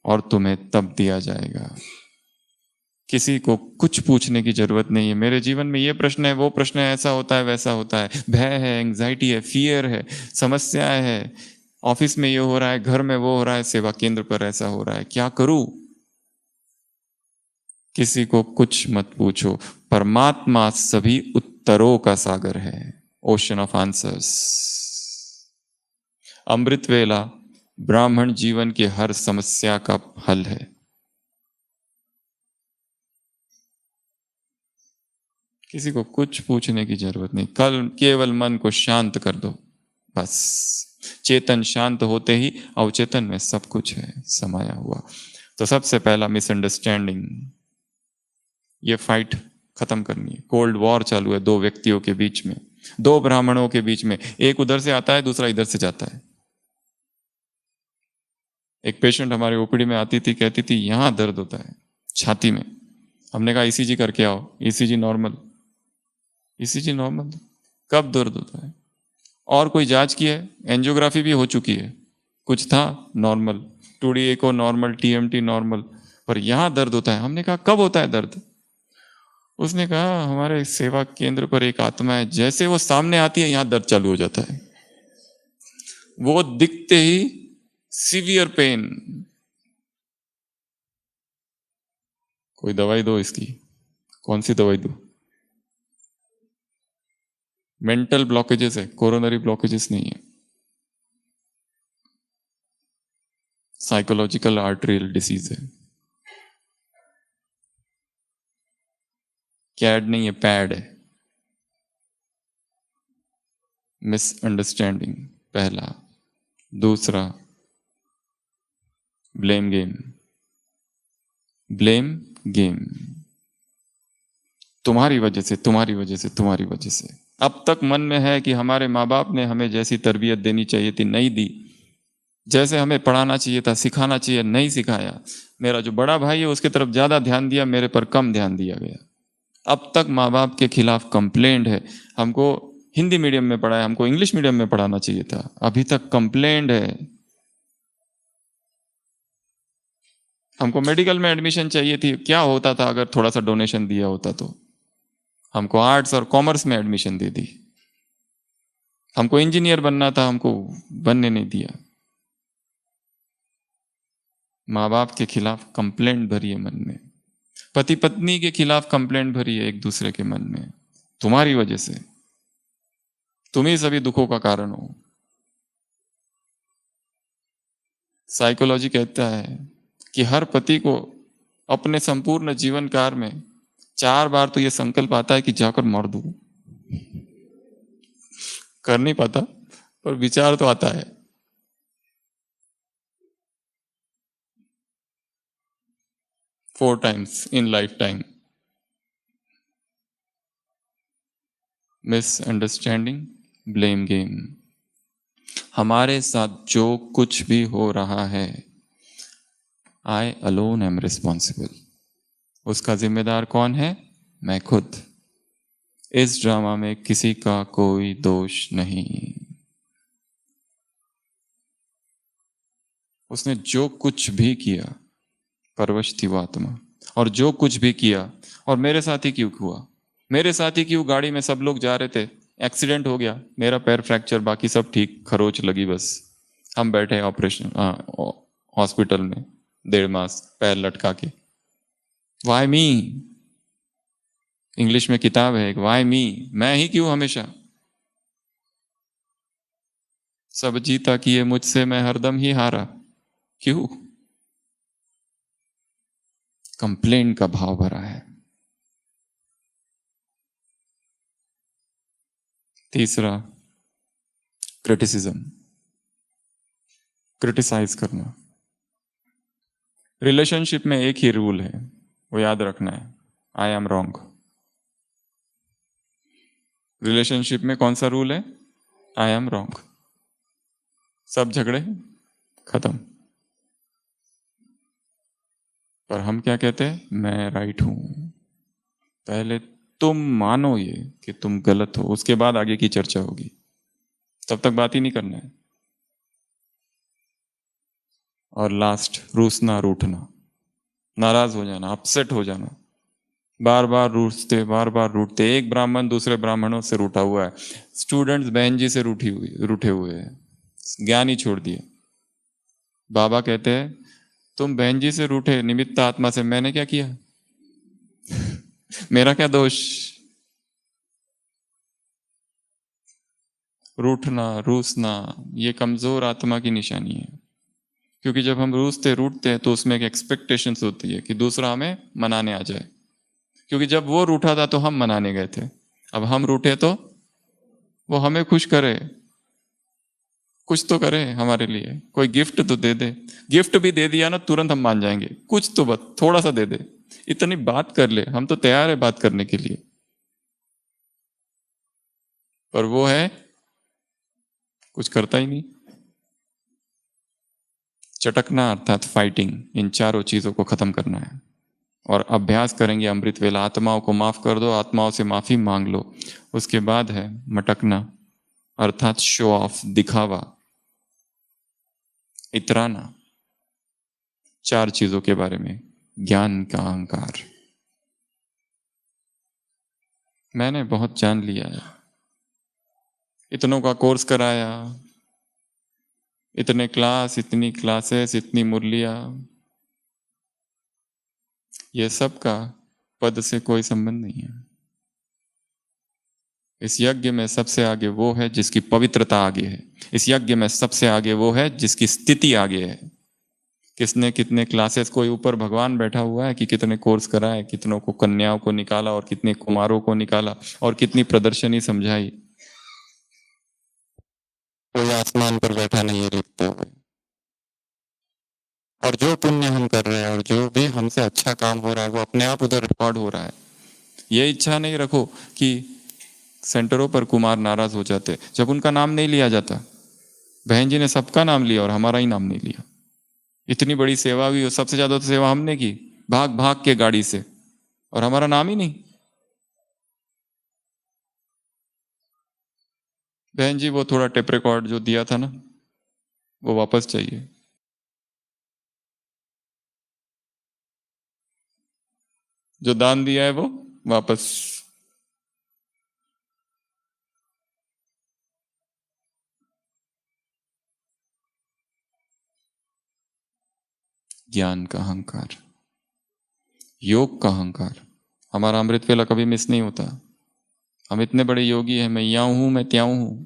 और तुम्हें तब दिया जाएगा। किसी को कुछ पूछने की जरूरत नहीं है। मेरे जीवन में ये प्रश्न है, वो प्रश्न है, ऐसा होता है, वैसा होता है, भय है, एंग्जाइटी है, फियर है, समस्याएं है, ऑफिस में ये हो रहा है, घर में वो हो रहा है, सेवा केंद्र पर ऐसा हो रहा है, क्या करूं? किसी को कुछ मत पूछो। परमात्मा सभी उत्तरों का सागर है, ओशन ऑफ आंसर्स। अमृत वेला ब्राह्मण जीवन की हर समस्या का हल है। किसी को कुछ पूछने की जरूरत नहीं, कल केवल मन को शांत कर दो बस। चेतन शांत होते ही अवचेतन में सब कुछ है समाया हुआ। तो सबसे पहला मिसअंडरस्टैंडिंग, ये फाइट खत्म करनी है। कोल्ड वॉर चालू है 2 व्यक्तियों के बीच में, 2 ब्राह्मणों के बीच में। एक उधर से आता है, दूसरा इधर से जाता है। एक पेशेंट हमारे ओपीडी में आती थी, कहती थी यहां दर्द होता है छाती में। हमने कहा ईसीजी करके आओ। ECG normal. ईसीजी नॉर्मल, कब दर्द होता है? और कोई जांच की है? एंजियोग्राफी भी हो चुकी है, कुछ था नॉर्मल, 2D एको नॉर्मल, टीएमटी नॉर्मल, पर यहां दर्द होता है। हमने कहा कब होता है दर्द? उसने कहा हमारे सेवा केंद्र पर एक आत्मा है, जैसे वो सामने आती है यहां दर्द चालू हो जाता है, वो दिखते ही सीवियर पेन। कोई दवाई दो इसकी। कौन सी दवाई दो? मेंटल ब्लॉकेजेस है, कोरोनरी ब्लॉकेजेस नहीं है, साइकोलॉजिकल आर्टरियल डिसीज है। कैड नहीं है, पैड है। मिसअंडरस्टैंडिंग पहला। दूसरा, ब्लेम गेम। ब्लेम गेम, तुम्हारी वजह से, तुम्हारी वजह से, तुम्हारी वजह से। अब तक मन में है कि हमारे माँ बाप ने हमें जैसी तरबियत देनी चाहिए थी नहीं दी, जैसे हमें पढ़ाना चाहिए था, सिखाना चाहिए, नहीं सिखाया। मेरा जो बड़ा भाई है उसकी तरफ ज्यादा ध्यान दिया, मेरे पर कम ध्यान दिया गया। अब तक माँ बाप के खिलाफ कंप्लेंट है, हमको हिंदी मीडियम में पढ़ाया, हमको इंग्लिश मीडियम में पढ़ाना चाहिए था, अभी तक कंप्लेंट है। हमको मेडिकल में एडमिशन चाहिए थी, क्या होता था अगर थोड़ा सा डोनेशन दिया होता तो? हमको आर्ट्स और कॉमर्स में एडमिशन दे दी। हमको इंजीनियर बनना था, हमको बनने नहीं दिया। माँ बाप के खिलाफ कंप्लेंट भरी है मन में, पति पत्नी के खिलाफ कंप्लेंट भरी है एक दूसरे के मन में। तुम्हारी वजह से तुम ही सभी दुखों का कारण हो। साइकोलॉजी कहता है कि हर पति को अपने संपूर्ण जीवन काल में 4 बार तो यह संकल्प आता है कि जाकर मार दूं। कर नहीं पाता, पर विचार तो आता है। Four times in life time. Misunderstanding, blame game. हमारे साथ जो कुछ भी हो रहा है, आई अलोन एम रिस्पॉन्सिबल। उसका जिम्मेदार कौन है? मैं खुद। इस ड्रामा में किसी का कोई दोष नहीं। उसने जो कुछ भी किया, परवश थी वो आत्मा। और जो कुछ भी किया, और मेरे साथ ही क्यों हुआ? मेरे साथ ही क्यों? गाड़ी में सब लोग जा रहे थे, एक्सीडेंट हो गया, मेरा पैर फ्रैक्चर, बाकी सब ठीक, खरोच लगी बस। हम बैठे ऑपरेशन हॉस्पिटल में 1.5 मास पैर लटका के। Why me? इंग्लिश में किताब है एक, वाई मी, मैं ही क्यों हमेशा? सब जीता किए मुझसे, मैं हरदम ही हारा, क्यों? कंप्लेन का भाव भरा है। तीसरा, क्रिटिसिज्म, क्रिटिसाइज करना। रिलेशनशिप में एक ही रूल है, वो याद रखना है, आई एम रॉन्ग। रिलेशनशिप में कौन सा रूल है? I am wrong. सब झगड़े खत्म। पर हम क्या कहते हैं? मैं राइट हूं। पहले तुम मानो ये कि तुम गलत हो, उसके बाद आगे की चर्चा होगी। तब तक बात ही नहीं करना है। और लास्ट, रूसना, रूठना, नाराज हो जाना, अपसेट हो जाना। बार बार रूठते, बार बार रूठते। एक ब्राह्मण दूसरे ब्राह्मणों से रूठा हुआ है, स्टूडेंट्स बहन जी से रूठे हुए हैं, ज्ञान ही छोड़ दिए। बाबा कहते हैं तुम बहन जी से रूठे निमित्त आत्मा से, मैंने क्या किया? मेरा क्या दोष? रूठना, रूसना, ये कमजोर आत्मा की निशानी है। क्योंकि जब हम रूसते रूठते हैं तो उसमें एक एक्सपेक्टेशंस होती है कि दूसरा हमें मनाने आ जाए। क्योंकि जब वो रूठा था तो हम मनाने गए थे, अब हम रूठे तो वो हमें खुश करे, कुछ तो करे हमारे लिए, कोई गिफ्ट तो दे दे। गिफ्ट भी दे दिया ना, तुरंत हम मान जाएंगे, कुछ तो बस थोड़ा सा दे दे, इतनी बात कर ले, हम तो तैयार है बात करने के लिए। पर वो है कुछ करता ही नहीं। चटकना अर्थात फाइटिंग, इन चारों चीजों को खत्म करना है। और अभ्यास करेंगे अमृत वेला, आत्माओं को माफ कर दो, आत्माओं से माफी मांग लो। उसके बाद है मटकना, अर्थात शो ऑफ, दिखावा, इतराना। 4 चीजों के बारे में, ज्ञान का अहंकार। मैंने बहुत जान लिया है, इतनों का कोर्स कराया, इतने क्लास, इतनी क्लासेस, इतनी मुरलियां, ये सब का पद से कोई संबंध नहीं है। इस यज्ञ में सबसे आगे वो है जिसकी पवित्रता आगे है। इस यज्ञ में सबसे आगे वो है जिसकी स्थिति आगे है। किसने कितने क्लासेस, कोई ऊपर भगवान बैठा हुआ है कि कितने कोर्स कराए, कितनों को कन्याओं को निकाला और कितने कुमारों को निकाला और कितनी प्रदर्शनी समझाई। कोई आसमान पर बैठा नहीं है लिखते हुए। और जो पुण्य हम कर रहे हैं और जो भी हमसे अच्छा काम हो रहा है वो अपने आप उधर रिकॉर्ड हो रहा है। ये इच्छा नहीं रखो कि सेंटरों पर कुमार नाराज हो जाते जब उनका नाम नहीं लिया जाता। बहन जी ने सबका नाम लिया और हमारा ही नाम नहीं लिया। इतनी बड़ी सेवा हुई और सबसे ज्यादा तो सेवा हमने की, भाग भाग के गाड़ी से, और हमारा नाम ही नहीं। बहन जी वो थोड़ा टेप रिकॉर्ड जो दिया था ना, वो वापस चाहिए। जो दान दिया है वो वापस। ज्ञान का अहंकार, योग का अहंकार। हमारा अमृत वेला कभी मिस नहीं होता। हम इतने बड़े योगी हैं, मैं याऊ हूं, मैं त्याऊ हूं।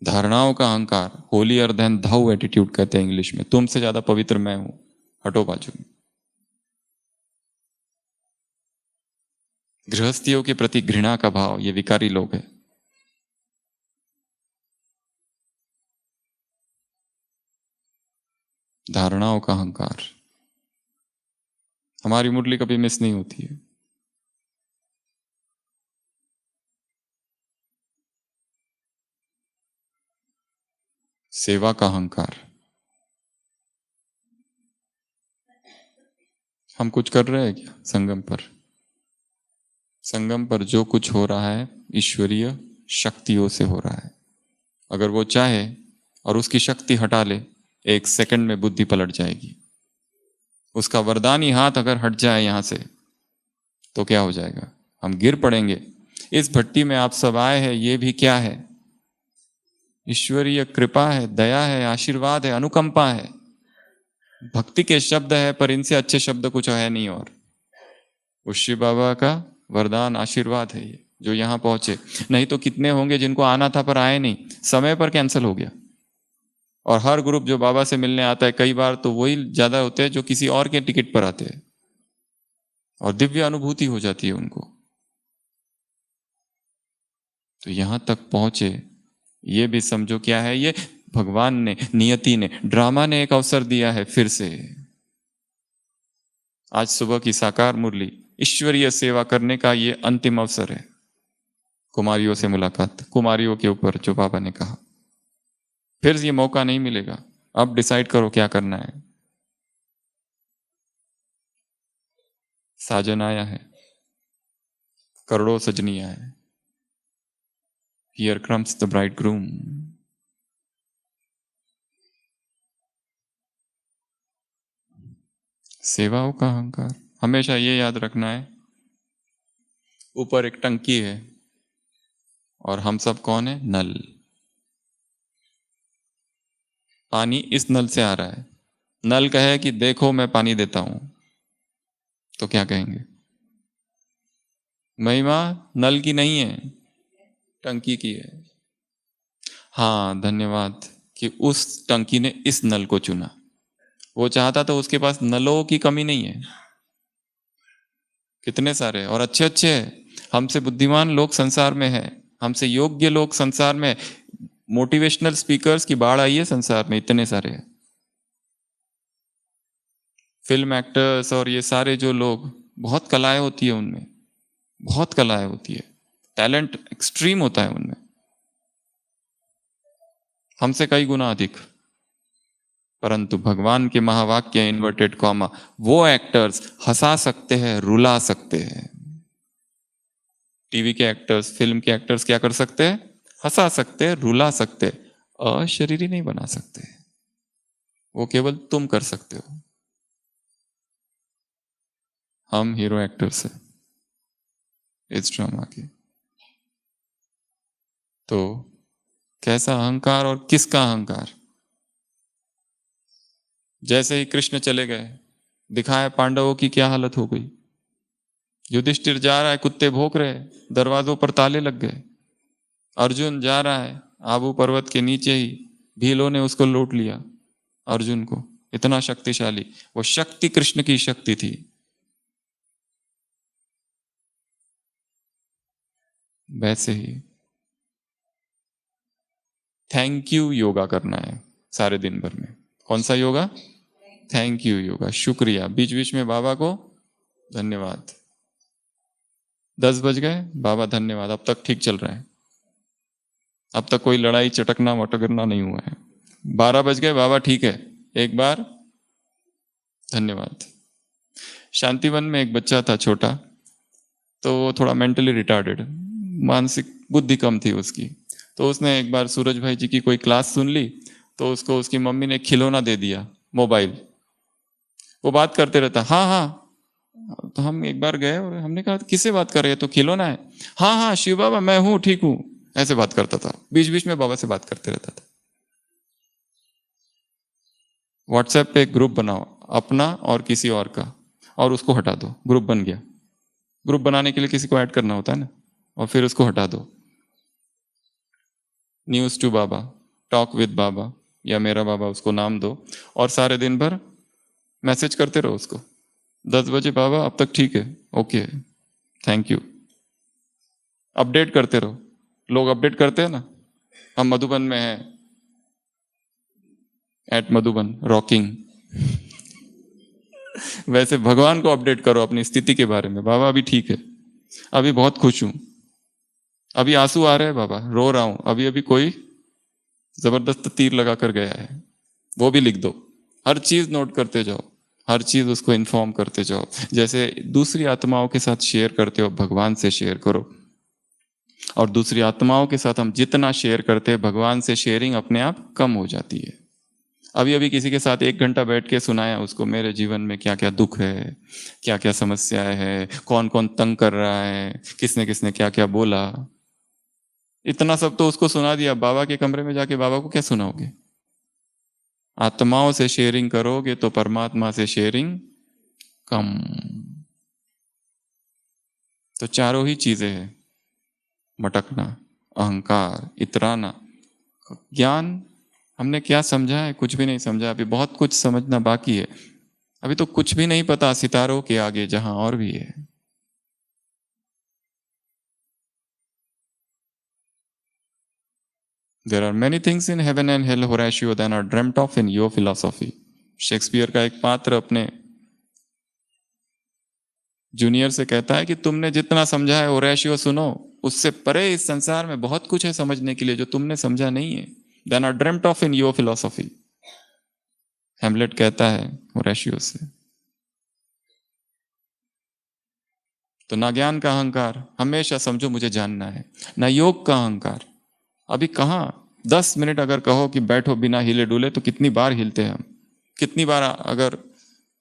धारणाओं का अहंकार, होलियर देन धाउ एटीट्यूड कहते हैं इंग्लिश में। तुमसे ज्यादा पवित्र मैं हूं, हटो बाजू में। गृहस्थियों के प्रति घृणा का भाव, ये विकारी लोग हैं। धारणाओं का अहंकार, हमारी मुरली कभी मिस नहीं होती है। सेवा का अहंकार, हम कुछ कर रहे हैं क्या संगम पर? संगम पर जो कुछ हो रहा है ईश्वरीय शक्तियों से हो रहा है। अगर वो चाहे और उसकी शक्ति हटा ले, 1 सेकंड में बुद्धि पलट जाएगी। उसका वरदानी हाथ अगर हट जाए यहां से तो क्या हो जाएगा? हम गिर पड़ेंगे। इस भट्टी में आप सब आए हैं, ये भी क्या है? ईश्वरीय कृपा है, दया है, आशीर्वाद है, अनुकंपा है। भक्ति के शब्द है, पर इनसे अच्छे शब्द कुछ है नहीं। और उस शिव बाबा का वरदान आशीर्वाद है ये, जो यहां पहुंचे। नहीं तो कितने होंगे जिनको आना था पर आए नहीं, समय पर कैंसिल हो गया। और हर ग्रुप जो बाबा से मिलने आता है, कई बार तो वही ज्यादा होते हैं जो किसी और के टिकट पर आते हैं, और दिव्य अनुभूति हो जाती है उनको। तो यहां तक पहुंचे, ये भी समझो क्या है ये? भगवान ने, नियति ने, ड्रामा ने एक अवसर दिया है फिर से। आज सुबह की साकार मुरली, ईश्वरीय सेवा करने का ये अंतिम अवसर है। कुमारियों से मुलाकात, कुमारियों के ऊपर जो बाबा ने कहा, फिर ये मौका नहीं मिलेगा। अब डिसाइड करो क्या करना है। साजन आया है, करोड़ों सजनियां हैं। Here comes the bridegroom. सेवाओं का अहंकार, हमेशा ये याद रखना है। ऊपर एक टंकी है और हम सब कौन है? नल। पानी इस नल से आ रहा है। नल कहे कि देखो मैं पानी देता हूं, तो क्या कहेंगे? महिमा नल की नहीं है, टंकी की है। हाँ, धन्यवाद कि उस टंकी ने इस नल को चुना। वो चाहता तो उसके पास नलों की कमी नहीं है, कितने सारे और अच्छे अच्छे हैं। हमसे बुद्धिमान लोग संसार में है, हमसे योग्य लोग संसार में, मोटिवेशनल स्पीकर्स की बाढ़ आई है संसार में, इतने सारे हैं। फिल्म एक्टर्स और ये सारे जो लोग, बहुत कलाएं होती है उनमें, बहुत कलाएं होती है, टैलेंट एक्सट्रीम होता है उनमें, हमसे कई गुना अधिक। परंतु भगवान के महावाक्य इन्वर्टेड कॉमा, वो एक्टर्स हंसा सकते हैं, रुला सकते हैं। टीवी के एक्टर्स, फिल्म के एक्टर्स क्या कर सकते हैं? हंसा सकते हैं, रुला सकते हैं, अशरीरी नहीं बना सकते। वो केवल तुम कर सकते हो। हम हीरो एक्टर्स हैं इस ड्रामा के। तो कैसा अहंकार और किसका अहंकार? जैसे ही कृष्ण चले गए, दिखाया पांडवों की क्या हालत हो गई। युधिष्ठिर जा रहा है, कुत्ते भौंक रहे, दरवाजों पर ताले लग गए। अर्जुन जा रहा है, आबू पर्वत के नीचे ही भीलों ने उसको लूट लिया। अर्जुन को, इतना शक्तिशाली, वो शक्ति कृष्ण की शक्ति थी। वैसे ही थैंक यू योगा करना है सारे दिन भर में। कौन सा योगा? थैंक यू योगा, शुक्रिया। बीच बीच में बाबा को धन्यवाद। 10 बज गए, बाबा धन्यवाद, अब तक ठीक चल रहा है, अब तक कोई लड़ाई चटकना वटकना नहीं हुआ है। 12 बज गए, बाबा ठीक है, एक बार धन्यवाद। शांतिवन में एक बच्चा था छोटा, तो वो थोड़ा मेंटली रिटार्डेड, मानसिक बुद्धि कम थी उसकी। तो उसने एक बार सूरज भाई जी की कोई क्लास सुन ली, तो उसको उसकी मम्मी ने खिलौना दे दिया, मोबाइल। वो बात करते रहता, हाँ हाँ। तो हम एक बार गए और हमने कहा किससे बात कर रहे हैं? तो खिलौना है। हाँ हाँ शिव बाबा मैं हूं, ठीक हूं, ऐसे बात करता था। बीच बीच में बाबा से बात करते रहता था। व्हाट्सएप पे एक ग्रुप बनाओ अपना और किसी और का, और उसको हटा दो। ग्रुप बन गया। ग्रुप बनाने के लिए किसी को ऐड करना होता है ना, और फिर उसको हटा दो। News to Baba, talk with Baba या मेरा बाबा उसको नाम दो, और सारे दिन भर मैसेज करते रहो उसको। 10 बजे बाबा अब तक ठीक है, ओके, थैंक यू। अपडेट करते रहो। लोग अपडेट करते हैं ना, हम मधुबन में हैं, @मधुबन रॉकिंग। वैसे भगवान को अपडेट करो अपनी स्थिति के बारे में। बाबा अभी ठीक है, अभी बहुत खुश हूं, अभी आंसू आ रहे हैं बाबा, रो रहा हूं, अभी अभी कोई जबरदस्त तीर लगा कर गया है, वो भी लिख दो। हर चीज नोट करते जाओ, हर चीज उसको इन्फॉर्म करते जाओ। जैसे दूसरी आत्माओं के साथ शेयर करते हो, भगवान से शेयर करो। और दूसरी आत्माओं के साथ हम जितना शेयर करते हैं, भगवान से शेयरिंग अपने आप कम हो जाती है। अभी अभी किसी के साथ 1 घंटा बैठ के सुनाया उसको मेरे जीवन में क्या क्या दुख है, क्या क्या समस्याएं है, कौन कौन तंग कर रहा है, किसने किसने क्या क्या बोला। इतना सब तो उसको सुना दिया, बाबा के कमरे में जाके बाबा को क्या सुनाओगे? आत्माओं से शेयरिंग करोगे तो परमात्मा से शेयरिंग कम। तो चारों ही चीजें हैं, मटकना, अहंकार, इतराना। ज्ञान हमने क्या समझा है? कुछ भी नहीं समझा, अभी बहुत कुछ समझना बाकी है। अभी तो कुछ भी नहीं पता सितारों के आगे जहां और भी है। There are many things in heaven and hell, Horatio, than are dreamt of in your philosophy. Shakespeare का एक पात्र अपने जूनियर से कहता है कि तुमने जितना समझा है होरेशियो सुनो, उससे परे इस संसार में बहुत कुछ है समझने के लिए जो तुमने समझा नहीं है। Than are dreamt of in your philosophy. हेमलेट कहता है होरेशियो से। तो ना ज्ञान का अहंकार, हमेशा समझो मुझे जानना है, ना योग का अहंकार। अभी कहाँ 10 मिनट अगर कहो कि बैठो बिना हिले डुले, तो कितनी बार हिलते हैं हम, कितनी बार अगर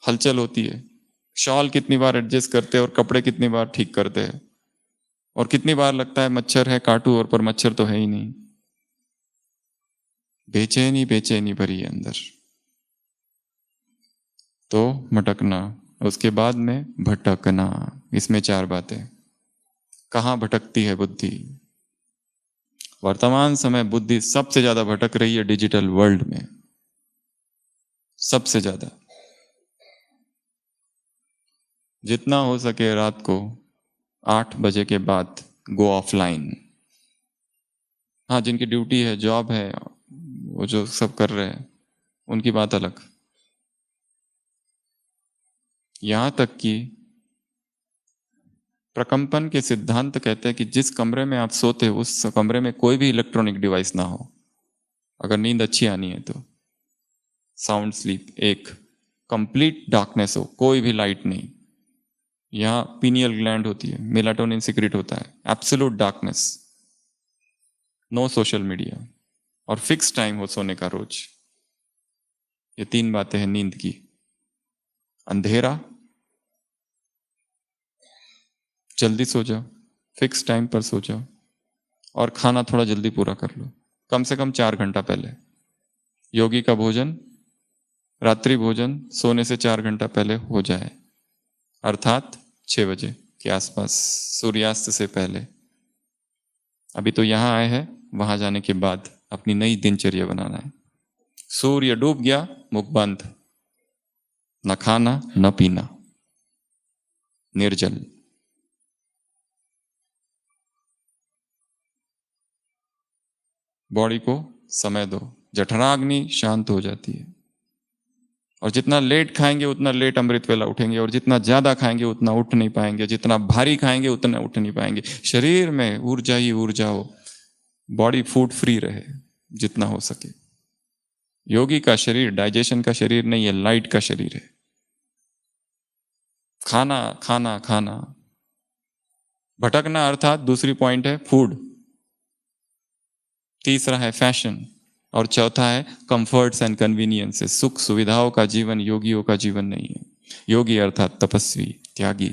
हलचल होती है, शॉल कितनी बार एडजस्ट करते हैं और कपड़े कितनी बार ठीक करते हैं, और कितनी बार लगता है मच्छर है काटू, और पर मच्छर तो है ही नहीं। बेचैनी बेचैनी भरी है अंदर। तो मटकना, उसके बाद में भटकना। इसमें 4 बातें। कहाँ भटकती है बुद्धि? वर्तमान समय बुद्धि सबसे ज्यादा भटक रही है डिजिटल वर्ल्ड में, सबसे ज्यादा। जितना हो सके रात को 8 बजे के बाद गो ऑफलाइन। हाँ, जिनकी ड्यूटी है, जॉब है, वो जो सब कर रहे हैं उनकी बात अलग। यहां तक कि प्रकंपन के सिद्धांत कहते हैं कि जिस कमरे में आप सोते हो उस कमरे में कोई भी इलेक्ट्रॉनिक डिवाइस ना हो, अगर नींद अच्छी आनी है तो। साउंड स्लीप, एक कंप्लीट डार्कनेस हो, कोई भी लाइट नहीं। यहाँ पीनियल ग्लैंड होती है, मेलाटोनिन सिक्रेट होता है, absolute darkness, no social media, और फिक्स टाइम हो सोने का रोज। ये 3 बातें हैं नींद की। अंधेरा, जल्दी सो जाओ, फिक्स टाइम पर सो जाओ, और खाना थोड़ा जल्दी पूरा कर लो, कम से कम 4 घंटा पहले। योगी का भोजन, रात्रि भोजन सोने से 4 घंटा पहले हो जाए, अर्थात 6 बजे के आसपास, सूर्यास्त से पहले। अभी तो यहां आए हैं, वहां जाने के बाद अपनी नई दिनचर्या बनाना है। सूर्य डूब गया, मुख बंद, न खाना न पीना, निर्जल। बॉडी को समय दो, जठराग्नि शांत हो जाती है। और जितना लेट खाएंगे उतना लेट अमृत वेला उठेंगे, और जितना ज्यादा खाएंगे उतना उठ नहीं पाएंगे, जितना भारी खाएंगे उतना उठ नहीं पाएंगे। शरीर में ऊर्जा ही ऊर्जा हो, बॉडी फूड फ्री रहे जितना हो सके। योगी का शरीर डाइजेशन का शरीर नहीं है, लाइट का शरीर है। खाना खाना खाना। भटकना अर्थात दूसरी पॉइंट है फूड, तीसरा है फैशन, और चौथा है कंफर्ट्स एंड कन्वीनियंसेस, सुख सुविधाओं का जीवन योगियों का जीवन नहीं है। योगी अर्थात तपस्वी, त्यागी,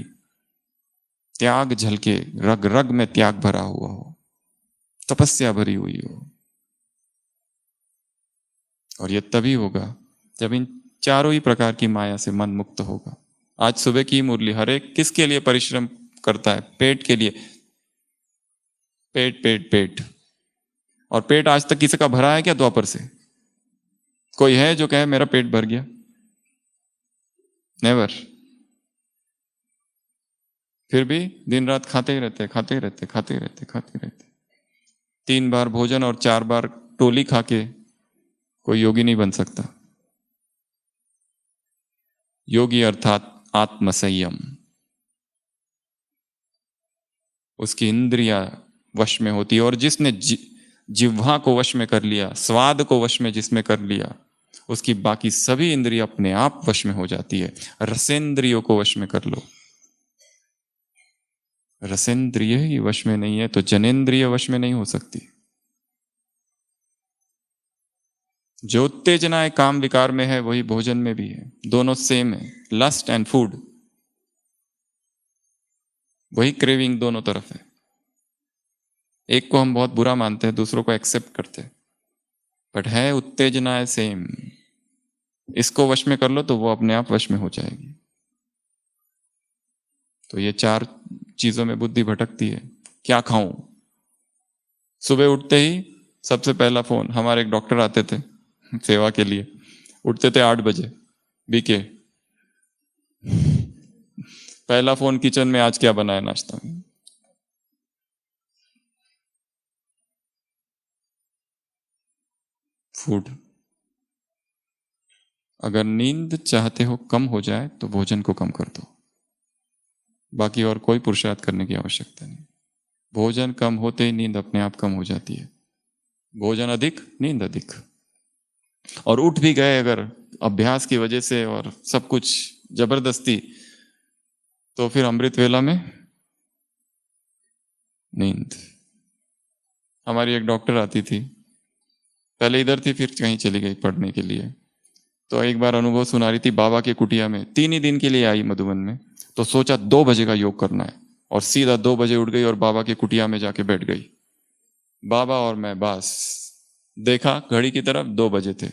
त्याग झलके, रग रग में त्याग भरा हुआ हो, तपस्या भरी हुई हो। और ये तभी होगा जब इन चारों ही प्रकार की माया से मन मुक्त होगा। आज सुबह की मुरली, हर एक किसके लिए परिश्रम करता है? पेट के लिए। पेट पेट पेट। और पेट आज तक किसी का भरा है क्या द्वापर से? कोई है जो कहे मेरा पेट भर गया? नेवर। फिर भी दिन रात खाते ही रहते, खाते ही रहते, खाते ही रहते, खाते ही रहते। 3 बार भोजन और 4 बार टोली खा के कोई योगी नहीं बन सकता। योगी अर्थात आत्मसंयम। उसकी इंद्रियां वश में होती है, और जिसने जिह्वा को वश में कर लिया, स्वाद को वश में जिसमें कर लिया, उसकी बाकी सभी इंद्रिय अपने आप वश में हो जाती है। रसेंद्रियों को वश में कर लो। रसेंद्रिय ही वश में नहीं है तो जनेंद्रिय वश में नहीं हो सकती। जो उत्तेजनाएं काम विकार में है वही भोजन में भी है, दोनों सेम है। लस्ट एंड फूड, वही क्रेविंग दोनों तरफ है। एक को हम बहुत बुरा मानते हैं, दूसरों को एक्सेप्ट करते हैं, बट है उत्तेजनाएं सेम। इसको वश में कर लो तो वो अपने आप वश में हो जाएगी। तो ये 4 चीजों में बुद्धि भटकती है। क्या खाऊं? सुबह उठते ही सबसे पहला फोन, हमारे एक डॉक्टर आते थे सेवा के लिए, उठते थे 8 बजे, बीके पहला फोन किचन में, आज क्या बनाया नाश्ता में? फूड। अगर नींद चाहते हो कम हो जाए तो भोजन को कम कर दो, बाकी और कोई पुरुषार्थ करने की आवश्यकता नहीं। भोजन कम होते ही नींद अपने आप कम हो जाती है। भोजन अधिक, नींद अधिक। और उठ भी गए अगर अभ्यास की वजह से और सब कुछ जबरदस्ती, तो फिर अमृत वेला में नींद। हमारी एक डॉक्टर आती थी, पहले इधर थी फिर कहीं चली गई पढ़ने के लिए, तो एक बार अनुभव सुना रही थी बाबा के कुटिया में। 3 ही दिन के लिए आई मधुबन में, तो सोचा 2 बजे का योग करना है, और सीधा 2 बजे उठ गई और बाबा के कुटिया में जाके बैठ गई। बाबा और मैं, बस देखा घड़ी की तरफ, 2 बजे थे।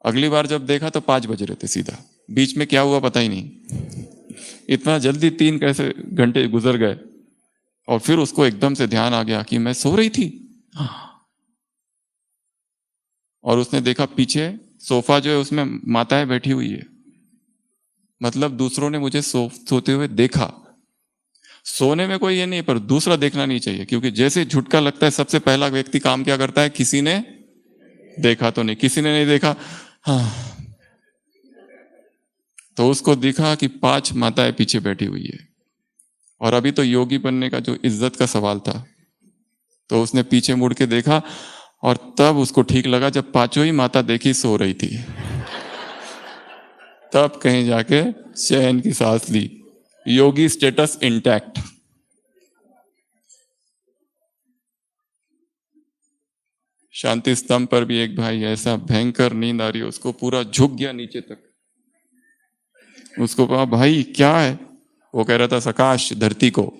अगली बार जब देखा तो 5 बज रहे थे सीधा। बीच में क्या हुआ पता ही नहीं। इतना जल्दी 3 कैसे घंटे गुजर गए। और फिर उसको एकदम से ध्यान आ गया कि मैं सो रही थी। और उसने देखा पीछे सोफा जो है उसमें माताएं बैठी हुई है, मतलब दूसरों ने मुझे सोते हुए देखा। सोने में कोई ये नहीं, पर दूसरा देखना नहीं चाहिए, क्योंकि जैसे झुटका लगता है सबसे पहला व्यक्ति काम क्या करता है? किसी ने देखा तो नहीं, किसी ने नहीं देखा, हाँ। तो उसको दिखा कि 5 माताएं पीछे बैठी हुई है। और अभी तो योगी बनने का जो इज्जत का सवाल था, तो उसने पीछे मुड़ के देखा, और तब उसको ठीक लगा जब 5 ही माता देखी सो रही थी। तब कहीं जाके चैन की सांस ली। योगी स्टेटस इंटैक्ट। शांति स्तंभ पर भी एक भाई, ऐसा भयंकर नींद आ रही है उसको, पूरा झुक गया नीचे तक। उसको कहा भाई क्या है? वो कह रहा था सकाश धरती को।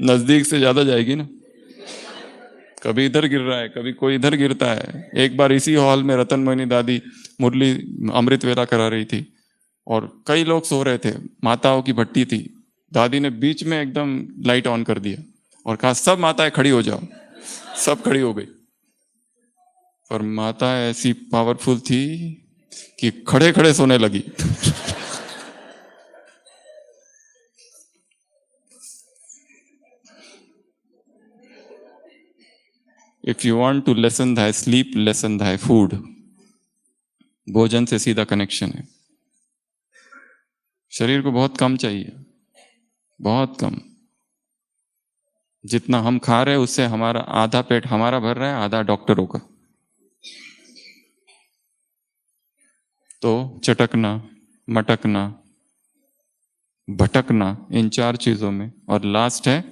नजदीक से ज्यादा जाएगी ना, कभी इधर गिर रहा है, कभी कोई इधर गिरता है। एक बार इसी हॉल में रतन मोहिनी दादी मुरली अमृत वेला करा रही थी, और कई लोग सो रहे थे, माताओं की भट्टी थी। दादी ने बीच में एकदम लाइट ऑन कर दिया और कहा सब माताएं खड़ी हो जाओ। सब खड़ी हो गई, पर माता ऐसी पावरफुल थी कि खड़े खड़े सोने लगी। If you want to lessen thy sleep, lessen thy food. भोजन से सीधा कनेक्शन है। शरीर को बहुत कम चाहिए, बहुत कम। जितना हम खा रहे हैं उससे हमारा आधा पेट हमारा भर रहा है, आधा डॉक्टरों का। तो चटकना, मटकना, भटकना, इन 4 चीजों में, और लास्ट है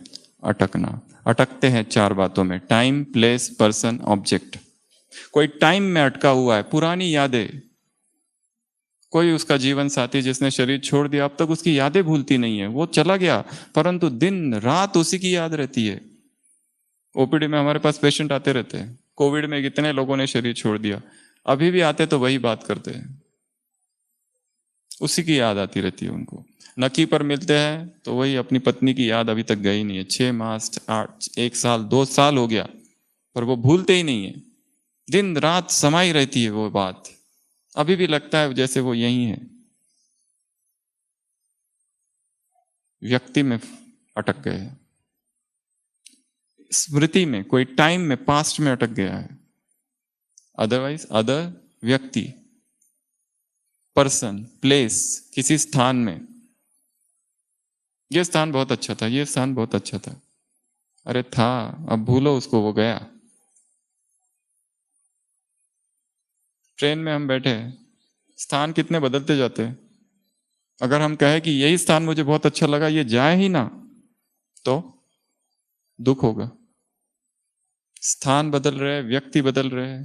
अटकना। अटकते हैं 4 बातों में, टाइम, प्लेस, पर्सन, ऑब्जेक्ट। कोई टाइम में अटका हुआ है, पुरानी यादें। कोई उसका जीवन साथी जिसने शरीर छोड़ दिया, अब तक उसकी यादें भूलती नहीं है, वो चला गया, परंतु दिन रात उसी की याद रहती है। ओपीडी में हमारे पास पेशेंट आते रहते हैं। कोविड में कितने लोगों ने शरीर छोड़ दिया, अभी भी आते तो वही बात करते हैं, उसी की याद आती रहती है उनको। नकी पर मिलते हैं तो वही अपनी पत्नी की याद अभी तक गई नहीं है, 6 मास 8 1 साल 2 साल हो गया, पर वो भूलते ही नहीं है, दिन रात समाई रहती है वो बात, अभी भी लगता है जैसे वो यही है। व्यक्ति में अटक गए हैं, स्मृति में, कोई टाइम में, पास्ट में अटक गया है। अदरवाइज अदर व्यक्ति, पर्सन, प्लेस, किसी स्थान में, ये स्थान बहुत अच्छा था, ये स्थान बहुत अच्छा था, अरे था, अब भूलो उसको, वो गया। ट्रेन में हम बैठे हैं, स्थान कितने बदलते जाते हैं। अगर हम कहें कि यही स्थान मुझे बहुत अच्छा लगा, ये जाए ही ना, तो दुख होगा। स्थान बदल रहे, व्यक्ति बदल रहे,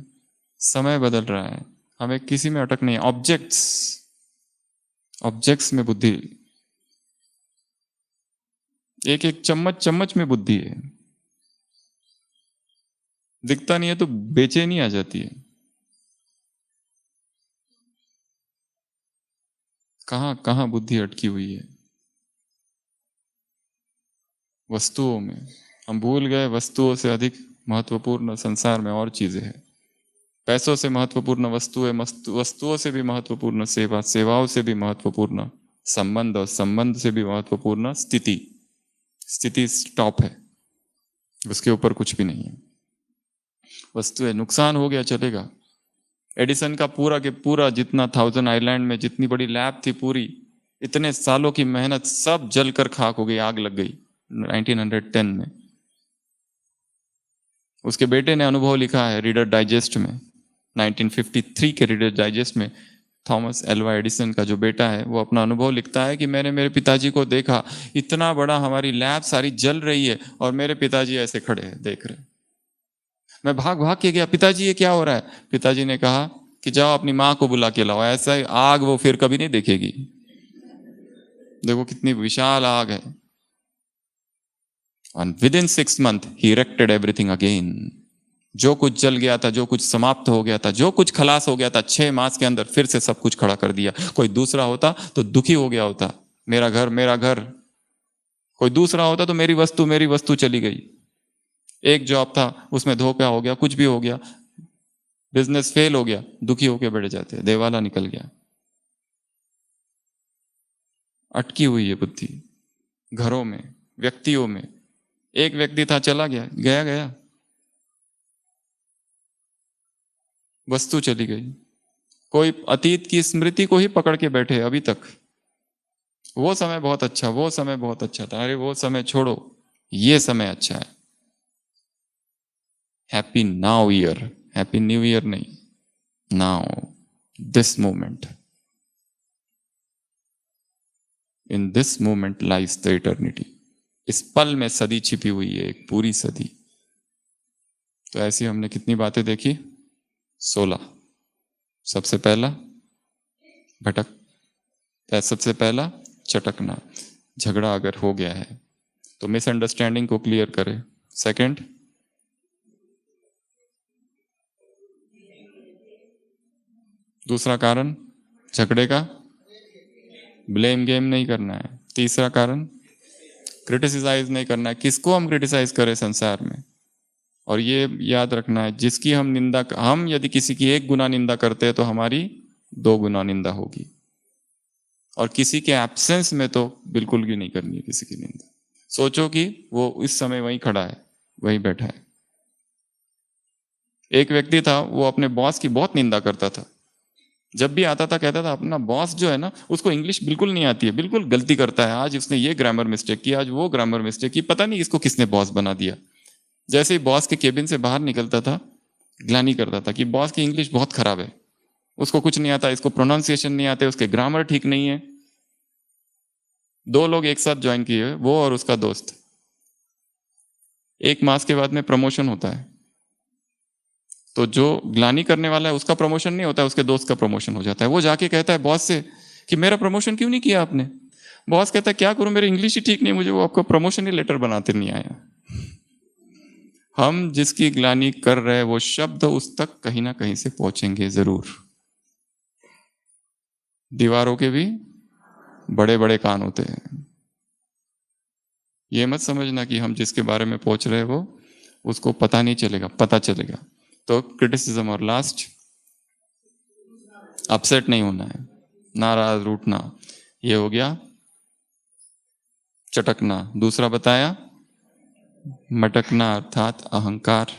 समय बदल रहा है, हमें किसी में अटक नहीं है। ऑब्जेक्ट्स में बुद्धि, एक एक चम्मच चम्मच में बुद्धि है। दिखता नहीं है तो बेचैनी आ जाती है। कहां कहां बुद्धि अटकी हुई है? वस्तुओं में। हम भूल गए वस्तुओं से अधिक महत्वपूर्ण संसार में और चीजें हैं। पैसों से महत्वपूर्ण वस्तु है, वस्तुओं से भी महत्वपूर्ण सेवा, सेवाओं से भी महत्वपूर्ण संबंध, और संबंध से भी महत्वपूर्ण स्थिति। स्थिति स्टॉप है, उसके ऊपर कुछ भी नहीं है। वस्तु है, नुकसान हो गया चलेगा। एडिसन का पूरा के पूरा जितना थाउजेंड आइलैंड में जितनी बड़ी लैब थी, पूरी इतने सालों की मेहनत सब जलकर खाक हो गई, आग लग गई 1910 में। उसके बेटे ने अनुभव लिखा है रीडर डाइजेस्ट में, 1953 के रीडर डाइजेस्ट में। थॉमस एल्वा एडिसन का जो बेटा है वो अपना अनुभव लिखता है कि मैंने मेरे पिताजी को देखा, इतना बड़ा हमारी लैब सारी जल रही है और मेरे पिताजी ऐसे खड़े हैं देख रहे। मैं भाग भाग के गया, पिताजी ये क्या हो रहा है? पिताजी ने कहा कि जाओ अपनी माँ को बुला के लाओ, ऐसा आग वो फिर कभी नहीं देखेगी। देखो कितनी विशाल आग है। And within 6 months he erected everything again. जो कुछ जल गया था, जो कुछ समाप्त हो गया था, जो कुछ खलास हो गया था, 6 मास के अंदर फिर से सब कुछ खड़ा कर दिया। कोई दूसरा होता तो दुखी हो गया होता, मेरा घर मेरा घर। कोई दूसरा होता तो मेरी वस्तु चली गई। एक जॉब था उसमें धोखा हो गया, कुछ भी हो गया, बिजनेस फेल हो गया, दुखी होके बैठ जाते, देवाला निकल गया। अटकी हुई है बुद्धि घरों में, व्यक्तियों में। एक व्यक्ति था, चला गया, गया गया, वस्तु चली गई। कोई अतीत की स्मृति को ही पकड़ के बैठे अभी तक, वो समय बहुत अच्छा, वो समय बहुत अच्छा था, अरे वो समय छोड़ो, ये समय अच्छा है। Happy now year, happy new year नहीं, now, this moment, in this moment lies the eternity. इस पल में सदी छिपी हुई है, एक पूरी सदी। तो ऐसी हमने कितनी बातें देखी? 16। सबसे पहला भटक, सबसे पहला चटकना, झगड़ा अगर हो गया है तो मिसअंडरस्टैंडिंग को क्लियर करें। सेकंड, दूसरा कारण झगड़े का ब्लेम गेम नहीं करना है। तीसरा कारण क्रिटिसाइज नहीं करना है। किसको हम क्रिटिसाइज करें संसार में? और ये याद रखना है, जिसकी हम निंदा, हम यदि किसी की 1 गुना निंदा करते हैं तो हमारी 2 गुना निंदा होगी। और किसी के एब्सेंस में तो बिल्कुल भी नहीं करनी है किसी की निंदा। सोचो कि वो इस समय वहीं खड़ा है, वहीं बैठा है। एक व्यक्ति था, वो अपने बॉस की बहुत निंदा करता था। जब भी आता था कहता था अपना बॉस जो है ना, उसको इंग्लिश बिल्कुल नहीं आती है, बिल्कुल गलती करता है, आज उसने ये ग्रामर मिस्टेक की, आज वो ग्रामर मिस्टेक की, पता नहीं इसको किसने बॉस बना दिया। जैसे ही बॉस के केबिन से बाहर निकलता था, ग्लानि करता था कि बॉस की इंग्लिश बहुत खराब है, उसको कुछ नहीं आता, इसको प्रोनाउंसिएशन नहीं आते, उसके ग्रामर ठीक नहीं है। 2 लोग एक साथ ज्वाइन किए, वो और उसका दोस्त। 1 मास के बाद में प्रमोशन होता है, तो जो ग्लानि करने वाला है उसका प्रमोशन नहीं होता है, उसके दोस्त का प्रमोशन हो जाता है। वो जाके कहता है बॉस से कि मेरा प्रमोशन क्यों नहीं किया आपने? बॉस कहता है क्या करूं, मेरी इंग्लिश ही ठीक नहीं, मुझे वो आपका प्रमोशन ही लेटर बनाते नहीं आया। हम जिसकी ग्लानि कर रहे हैं वो शब्द उस तक कहीं ना कहीं से पहुंचेंगे जरूर। दीवारों के भी बड़े बड़े कान होते हैं। ये मत समझना कि हम जिसके बारे में पहुंच रहे हैं वो उसको पता नहीं चलेगा, पता चलेगा। तो क्रिटिसिज्म और लास्ट, अपसेट नहीं होना है, नाराज रूठना, ये हो गया चटकना। दूसरा बताया मटकना अर्थात अहंकार,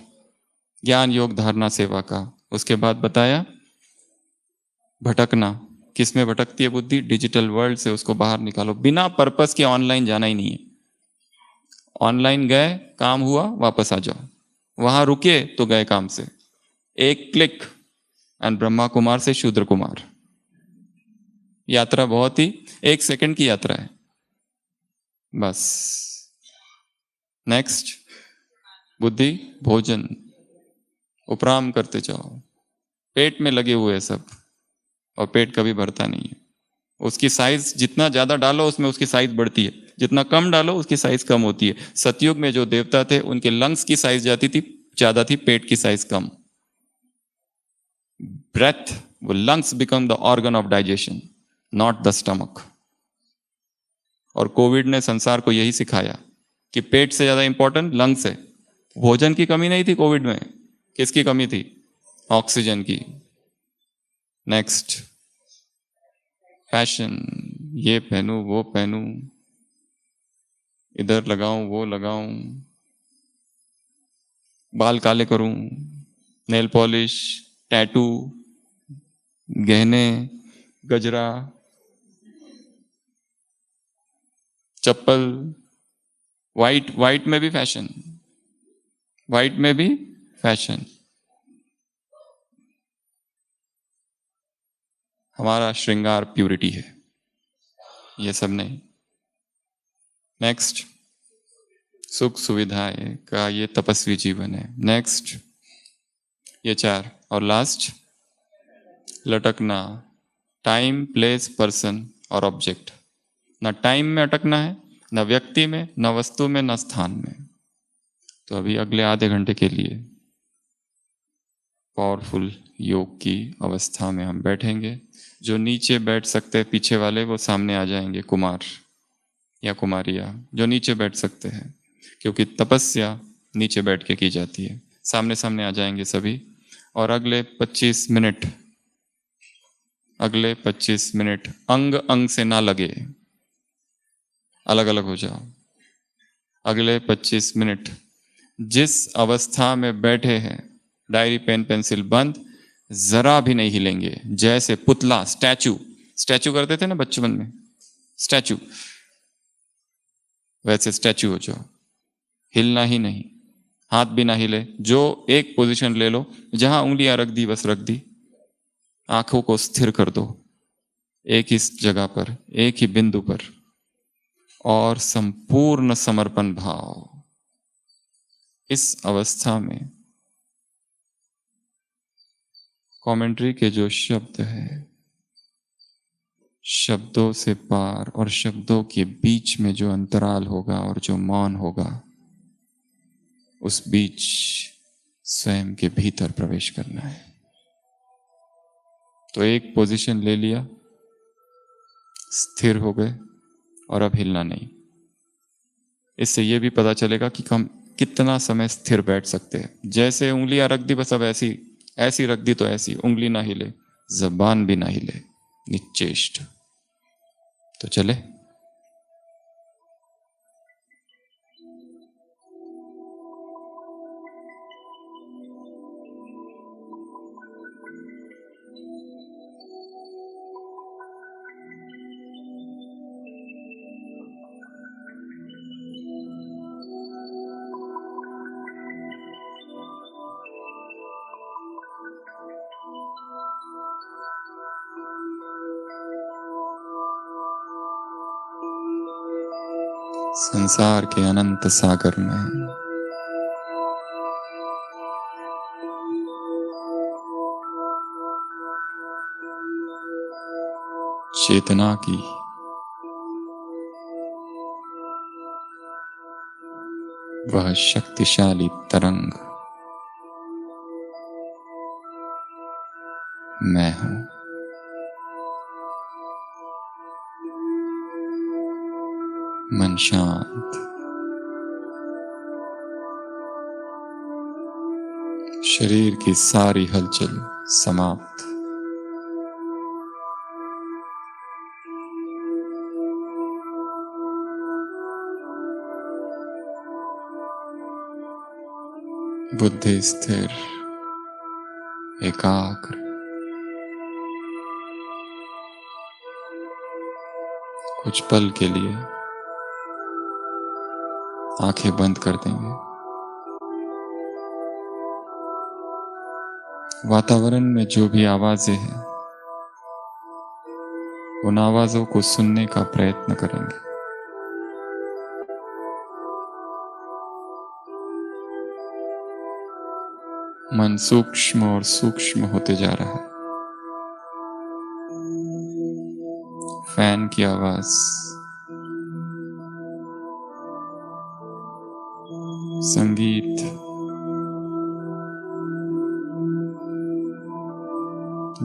ज्ञान योग धारणा सेवा का। उसके बाद बताया भटकना, किस में भटकती है बुद्धि? डिजिटल वर्ल्ड से उसको बाहर निकालो। बिना पर्पस के ऑनलाइन जाना ही नहीं है। ऑनलाइन गए, काम हुआ, वापस आ जाओ। वहां रुके तो गए काम से। एक क्लिक एंड ब्रह्मा कुमार से शूद्र कुमार। यात्रा बहुत ही 1 सेकंड की यात्रा है बस। नेक्स्ट, बुद्धि भोजन उपराम करते जाओ। पेट में लगे हुए सब, और पेट कभी भरता नहीं है। उसकी साइज जितना ज्यादा डालो उसमें उसकी साइज बढ़ती है, जितना कम डालो उसकी साइज कम होती है। सतयुग में जो देवता थे उनके लंग्स की साइज जाती थी ज्यादा थी, पेट की साइज कम। ब्रेथ, वो lungs become the organ of digestion, not the stomach. और कोविड ने संसार को यही सिखाया कि पेट से ज्यादा इंपॉर्टेंट लंग्स है। भोजन की कमी नहीं थी कोविड में, किसकी कमी थी? ऑक्सीजन की। नेक्स्ट, फैशन, ये पहनूं वो पहनूं, इधर लगाऊं वो लगाऊं, बाल काले करूं, नेल पॉलिश, टैटू, गहने, गजरा, चप्पल, वाइट, वाइट में भी फैशन, वाइट में भी फैशन। हमारा श्रृंगार प्यूरिटी है, ये सब नहीं। नेक्स्ट, सुख सुविधाएं का ये तपस्वी जीवन है। नेक्स्ट, ये 4। और लास्ट, लटकना, टाइम प्लेस पर्सन और ऑब्जेक्ट। न टाइम में अटकना है, न व्यक्ति में, न वस्तु में, न स्थान में। तो अभी अगले आधे घंटे के लिए पावरफुल योग की अवस्था में हम बैठेंगे। जो नीचे बैठ सकते हैं पीछे वाले वो सामने आ जाएंगे, कुमार या कुमारिया जो नीचे बैठ सकते हैं, क्योंकि तपस्या नीचे बैठ के की जाती है। सामने सामने आ जाएंगे सभी। और अगले 25 मिनट, अगले 25 मिनट अंग अंग से ना लगे, अलग अलग हो जाओ। अगले 25 मिनट जिस अवस्था में बैठे हैं, डायरी पेन पेंसिल बंद, जरा भी नहीं हिलेंगे। जैसे पुतला, स्टैचू, स्टैचू करते थे ना बचपन में, स्टैचू, वैसे स्टैचू हो जाओ। हिलना ही नहीं, हाथ भी ना हिले। जो एक पोजीशन ले लो, जहां उंगलियां रख दी बस रख दी। आंखों को स्थिर कर दो एक ही जगह पर, एक ही बिंदु पर, और संपूर्ण समर्पण भाव। इस अवस्था में कमेंट्री के जो शब्द है, शब्दों से पार और शब्दों के बीच में जो अंतराल होगा और जो मौन होगा, उस बीच स्वयं के भीतर प्रवेश करना है। तो एक पोजीशन ले लिया, स्थिर हो गए, और अब हिलना नहीं। इससे यह भी पता चलेगा कि हम कितना समय स्थिर बैठ सकते हैं। जैसे उंगलियां रख दी बस, अब ऐसी ऐसी रख दी तो ऐसी, उंगली ना हिले, जबान भी ना हिले, निश्चेष्ट। तो चले। संसार के अनंत सागर में चेतना की वह शक्तिशाली तरंग मैं हूं। मन शांत, शरीर की सारी हलचल समाप्त। बुद्धि स्थिर, एकाग्र। कुछ पल के लिए आंखें बंद कर देंगे। वातावरण में जो भी आवाजें हैं, उन आवाजों को सुनने का प्रयत्न करेंगे। मन सूक्ष्म और सूक्ष्म होते जा रहा है। फैन की आवाज, संगीत,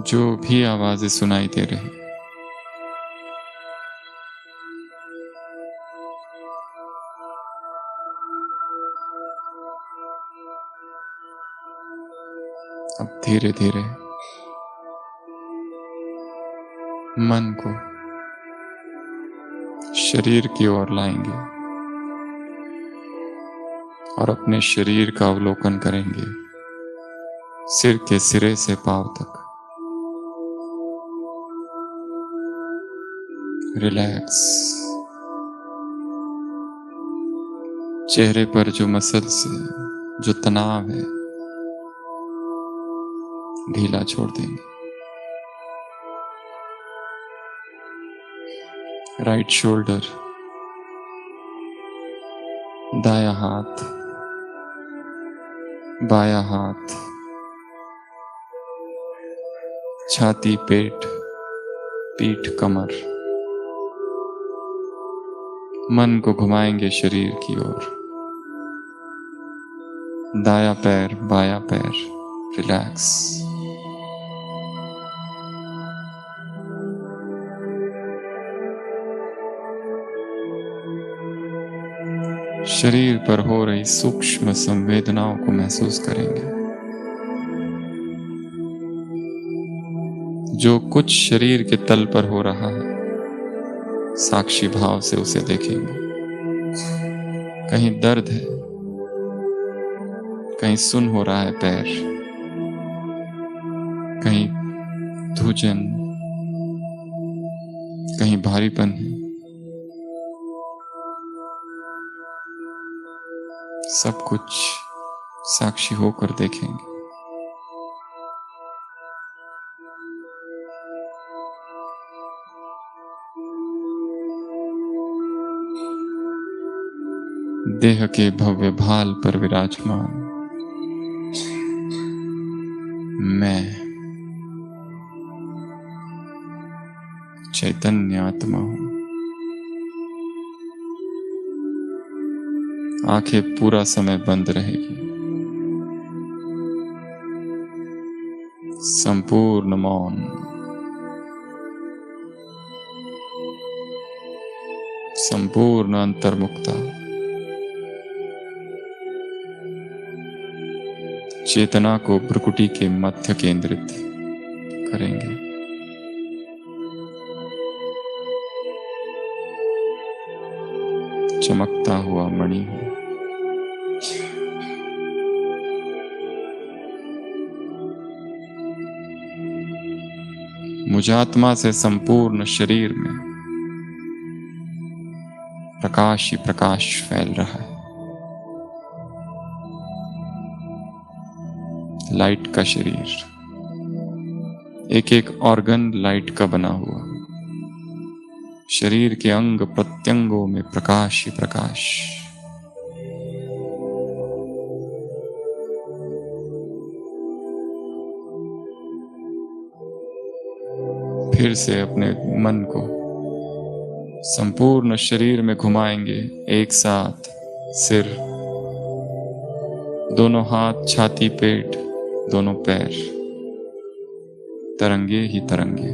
जो भी आवाजें सुनाई दे रही, अब धीरे धीरे मन को शरीर की ओर लाएंगे और अपने शरीर का अवलोकन करेंगे, सिर के सिरे से पांव तक। रिलैक्स। चेहरे पर जो मसल्स है, जो तनाव है, ढीला छोड़ देंगे। राइट शोल्डर, दायां हाथ, बायां हाथ, छाती, पेट, पीठ, कमर। मन को घुमाएंगे शरीर की ओर। दायां पैर, बायां पैर, रिलैक्स। शरीर पर हो रही सूक्ष्म संवेदनाओं को महसूस करेंगे। जो कुछ शरीर के तल पर हो रहा है, साक्षी भाव से उसे देखेंगे। कहीं दर्द है, कहीं सुन हो रहा है पैर, कहीं धुजन, कहीं भारीपन है। सब कुछ साक्षी होकर देखेंगे। देह के भव्य भाल पर विराजमान मैं चैतन्य आत्मा हूं। आंखें पूरा समय बंद रहेगी। संपूर्ण मौन, संपूर्ण अंतर्मुक्ता। चेतना को भ्रुकुटी के मध्य केंद्रित करेंगे। चमकता हुआ मणि हूं। मुझ आत्मा से संपूर्ण शरीर में प्रकाश ही प्रकाश फैल रहा है। लाइट का शरीर, एक एक ऑर्गन लाइट का बना हुआ। शरीर के अंग प्रत्यंगों में प्रकाश ही प्रकाश। फिर से अपने मन को संपूर्ण शरीर में घुमाएंगे एक साथ। सिर, दोनों हाथ, छाती, पेट, दोनों पैर, तरंगे ही तरंगे।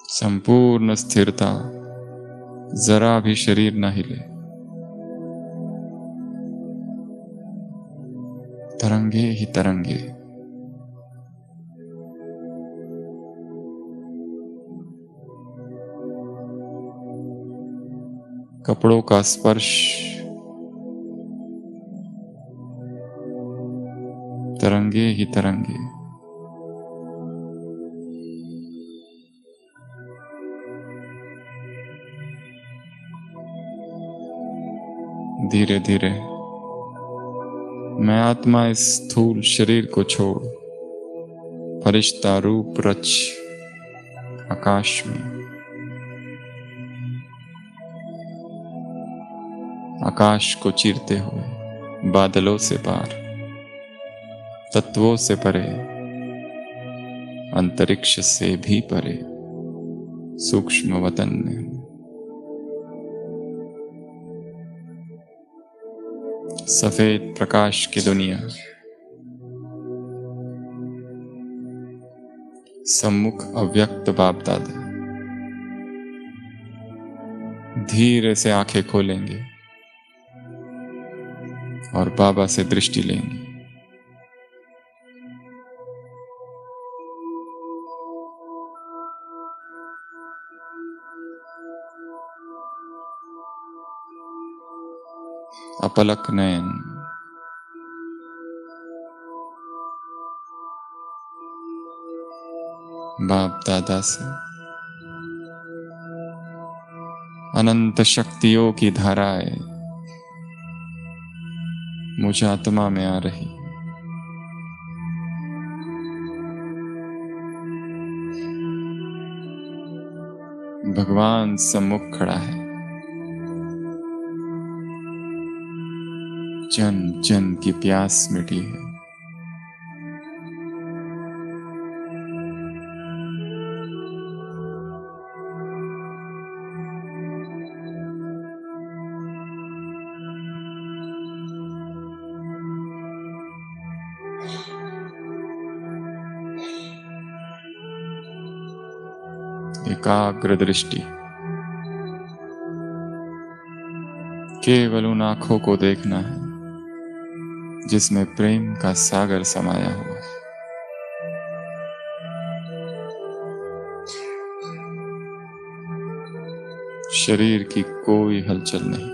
संपूर्ण स्थिरता, जरा भी शरीर न हिले। तरंगे ही तरंगे। कपड़ों का स्पर्श, तरंगे ही तरंगे। धीरे धीरे मैं आत्मा इस स्थूल शरीर को छोड़ फरिश्ता रूप रच आकाश में, आकाश को चीरते हुए बादलों से पार, तत्वों से परे, अंतरिक्ष से भी परे, सूक्ष्म वतन में हूं। सफेद प्रकाश की दुनिया, सम्मुख अव्यक्त बाप दादा धीरे से आंखें खोलेंगे और बाबा से दृष्टि लेंगे। अपलक नयन, बाप दादा से अनंत शक्तियों की धाराएं मुझ आत्मा में आ रही। भगवान सम्मुख खड़ा है, जन जन की प्यास मिटी है। एकाग्र दृष्टि, केवल उन आंखों को देखना है जिसमें प्रेम का सागर समाया हुआ है। शरीर की कोई हलचल नहीं।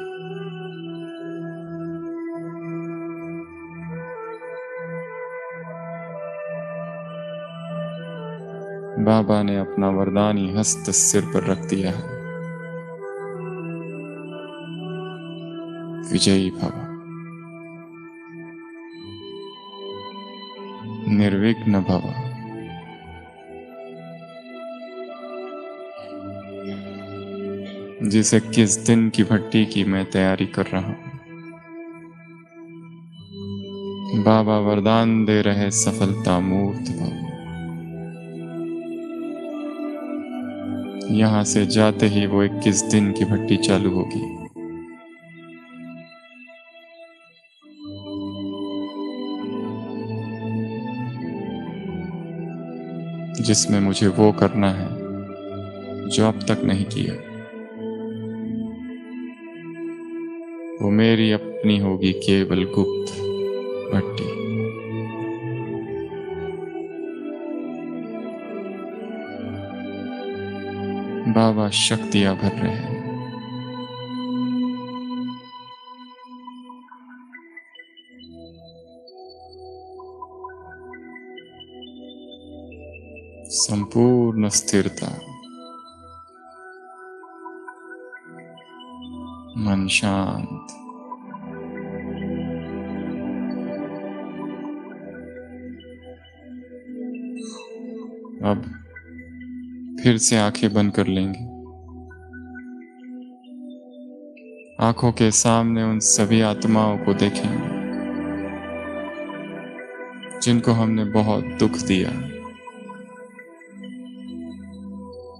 बाबा ने अपना वरदानी हस्त सिर पर रख दिया है। विजयी भव, निर्विघ्न भव। जिस 21 दिन की भट्टी की मैं तैयारी कर रहा हूं, बाबा वरदान दे रहे सफलता मूर्त भव। यहां से जाते ही वो 21 दिन की भट्टी चालू होगी। जिसमें मुझे वो करना है जो अब तक नहीं किया। वो मेरी अपनी होगी केवल गुप्त भट्टी। बाबा शक्तियां भर रहे हैं। संपूर्ण स्थिरता, मन शांत। अब फिर से आंखें बंद कर लेंगे। आंखों के सामने उन सभी आत्माओं को देखेंगे जिनको हमने बहुत दुख दिया।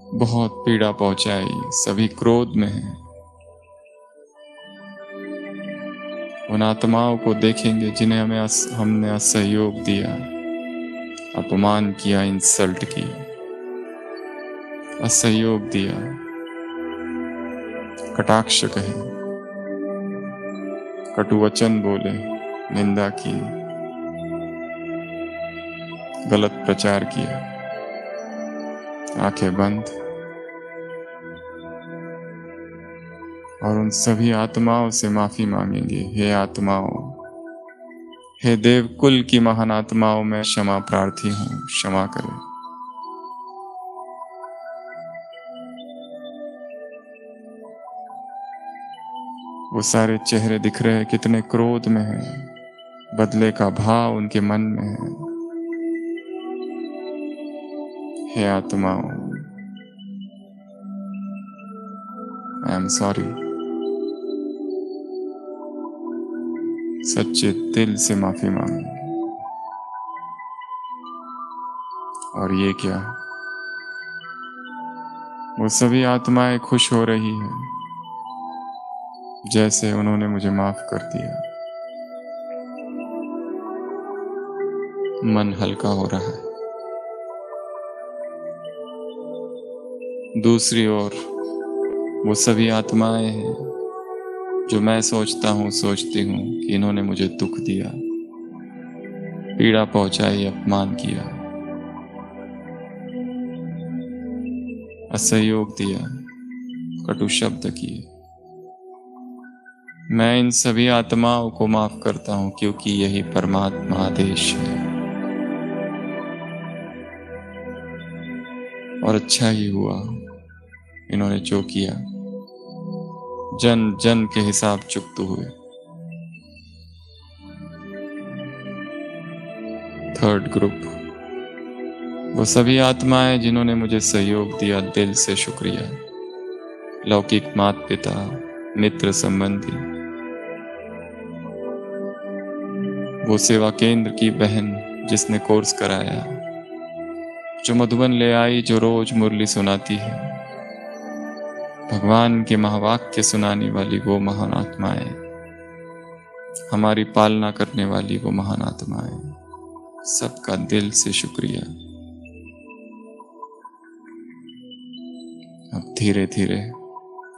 बहुत पीड़ा पहुंचाई, सभी क्रोध में हैं। उन आत्माओं को देखेंगे जिन्हें हमने असहयोग दिया, अपमान किया, इंसल्ट की, असहयोग दिया, कटाक्ष कहे, कटु वचन बोले, निंदा की, गलत प्रचार किया, आंखें बंद। और उन सभी आत्माओं से माफी मांगेंगे। हे आत्माओं, हे देवकुल की महान आत्माओं, मैं क्षमा प्रार्थी हूं, क्षमा करें। वो सारे चेहरे दिख रहे हैं, कितने क्रोध में हैं, बदले का भाव उनके मन में है। हे आत्माओं, आई एम सॉरी, सच्चे दिल से माफी मांगो। और ये क्या, वो सभी आत्माएं खुश हो रही हैं जैसे उन्होंने मुझे माफ कर दिया। मन हल्का हो रहा है। दूसरी ओर वो सभी आत्माएं हैं जो मैं सोचती हूँ कि इन्होंने मुझे दुख दिया, पीड़ा पहुंचाई, अपमान किया, असहयोग दिया, कटु शब्द किए। मैं इन सभी आत्माओं को माफ करता हूं क्योंकि यही परमात्मा आदेश है। और अच्छा ही हुआ इन्होंने जो किया। जन जन के हिसाब चुकते हुए। थर्ड ग्रुप, वो सभी आत्माएं जिन्होंने मुझे सहयोग दिया, दिल से शुक्रिया। लौकिक माता पिता, मित्र संबंधी, वो सेवा केंद्र की बहन जिसने कोर्स कराया, जो मधुबन ले आई, जो रोज मुरली सुनाती है, भगवान के महावाक्य सुनाने वाली वो महान आत्माएं, हमारी पालना करने वाली वो महान आत्माएं, सबका दिल से शुक्रिया। अब धीरे धीरे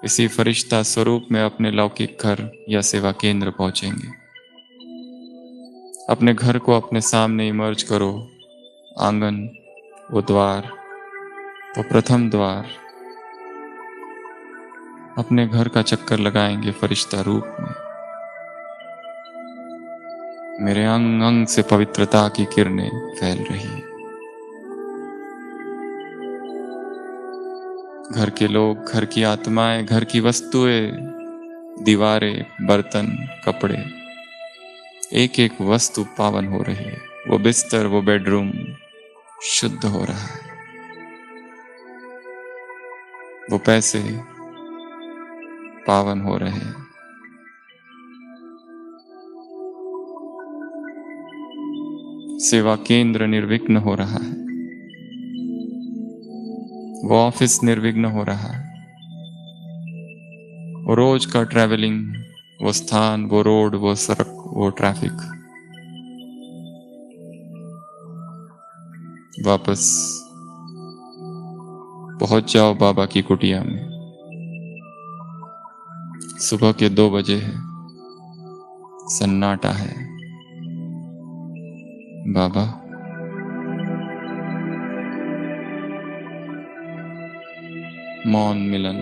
इसी फरिश्ता स्वरूप में अपने लौकिक घर या सेवा केंद्र पहुंचेंगे। अपने घर को अपने सामने इमर्ज करो। आंगन, वो द्वार, वो प्रथम द्वार, अपने घर का चक्कर लगाएंगे फरिश्ता रूप में। मेरे अंग अंग से पवित्रता की किरणें फैल रही है। घर के लोग, घर की आत्माएं, घर की वस्तुएं, दीवारें, बर्तन, कपड़े, एक एक वस्तु पावन हो रही है। वो बिस्तर, वो बेडरूम शुद्ध हो रहा है। वो पैसे पावन हो रहे हैं। सेवा केंद्र निर्विघ्न हो रहा है। वो ऑफिस निर्विघ्न हो रहा है। वो रोज का ट्रैवलिंग, वो स्थान, वो रोड, वो सड़क, वो ट्रैफिक, वापस पहुंच जाओ बाबा की कुटिया में। सुबह के 2 बजे है, सन्नाटा है। बाबा मौन मिलन,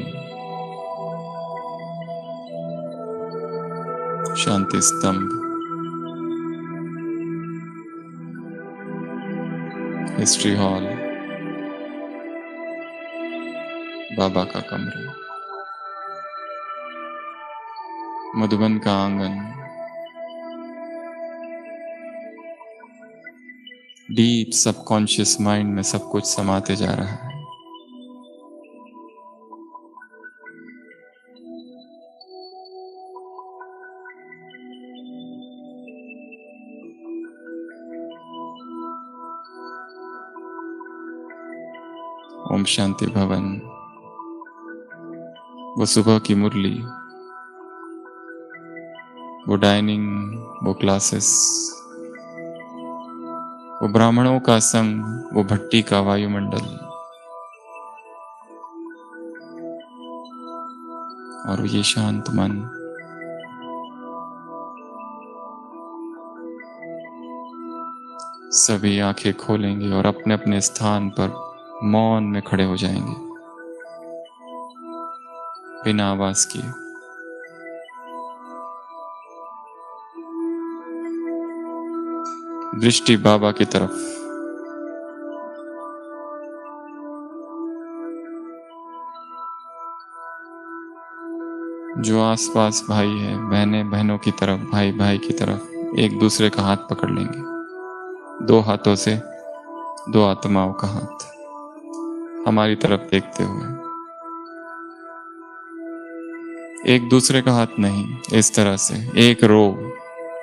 शांति स्तंभ, हिस्ट्री हॉल, बाबा का कमरा, मधुबन का आंगन, डीप सबकॉन्शियस माइंड में सब कुछ समाते जा रहा है। ओम शांति भवन, वो सुबह की मुरली, वो डाइनिंग, वो क्लासेस, वो ब्राह्मणों का संग, वो भट्टी का वायुमंडल और ये शांत मन, सभी आंखें खोलेंगे और अपने अपने स्थान पर मौन में खड़े हो जाएंगे, बिना आवाज किए। दृष्टि बाबा की तरफ। जो आसपास भाई है, बहनें बहनों की तरफ, भाई भाई की तरफ, एक दूसरे का हाथ पकड़ लेंगे, दो हाथों से, दो आत्माओं का हाथ हमारी तरफ देखते हुए। एक दूसरे का हाथ नहीं, इस तरह से एक रो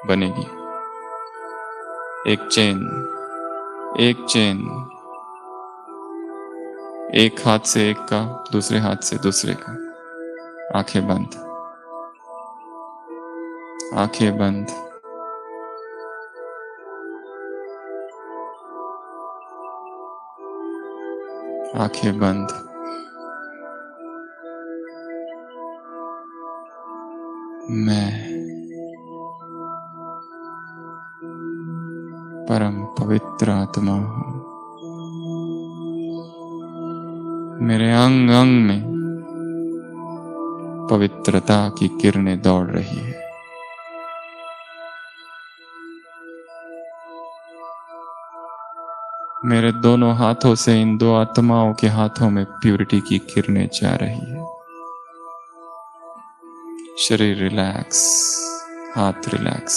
बनेगी, एक चेन, एक चेन, एक हाथ से एक का, दूसरे हाथ से दूसरे का। आंखें बंद, आंखें बंद। आंखें बंद। मैं परम पवित्र आत्मा हूं। मेरे अंग अंग में पवित्रता की किरणें दौड़ रही है। मेरे दोनों हाथों से इन दो आत्माओं के हाथों में प्यूरिटी की किरणें जा रही है। शरीर रिलैक्स, हाथ रिलैक्स।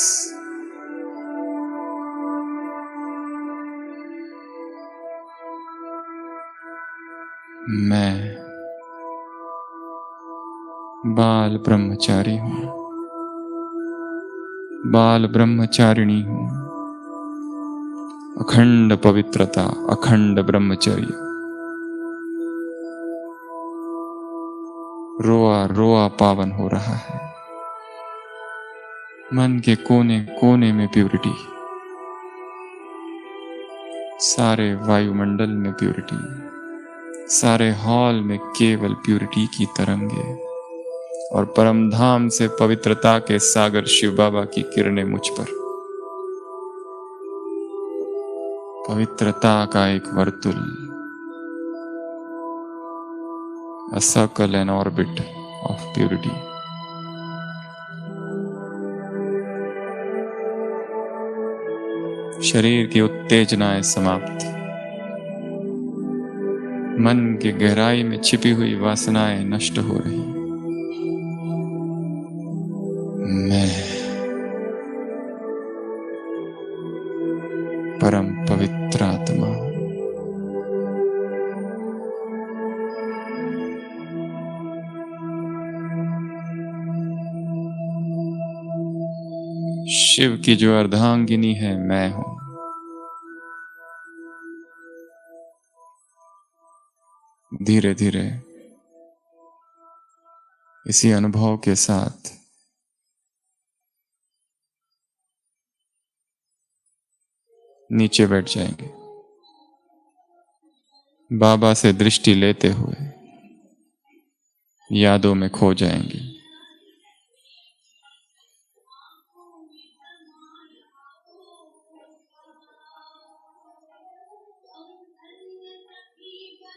मैं बाल ब्रह्मचारी हूं, बाल ब्रह्मचारिणी हूं। अखंड पवित्रता, अखंड ब्रह्मचर्य। रोआ रोआ पावन हो रहा है। मन के कोने कोने में प्यूरिटी, सारे वायुमंडल में प्यूरिटी, सारे हॉल में केवल प्यूरिटी की तरंगे और परम धाम से पवित्रता के सागर शिव बाबा की किरणें मुझ पर। पवित्रता का एक Vartul, a circle and orbit of purity. शरीर की उत्तेजनाएं समाप्त, मन की गहराई में छिपी हुई वासनाएं नष्ट हो रही। मैं परम पवित्र आत्मा हूं। शिव की जो अर्धांगिनी है मैं हूं। धीरे धीरे इसी अनुभव के साथ नीचे बैठ जाएंगे, बाबा से दृष्टि लेते हुए यादों में खो जाएंगे।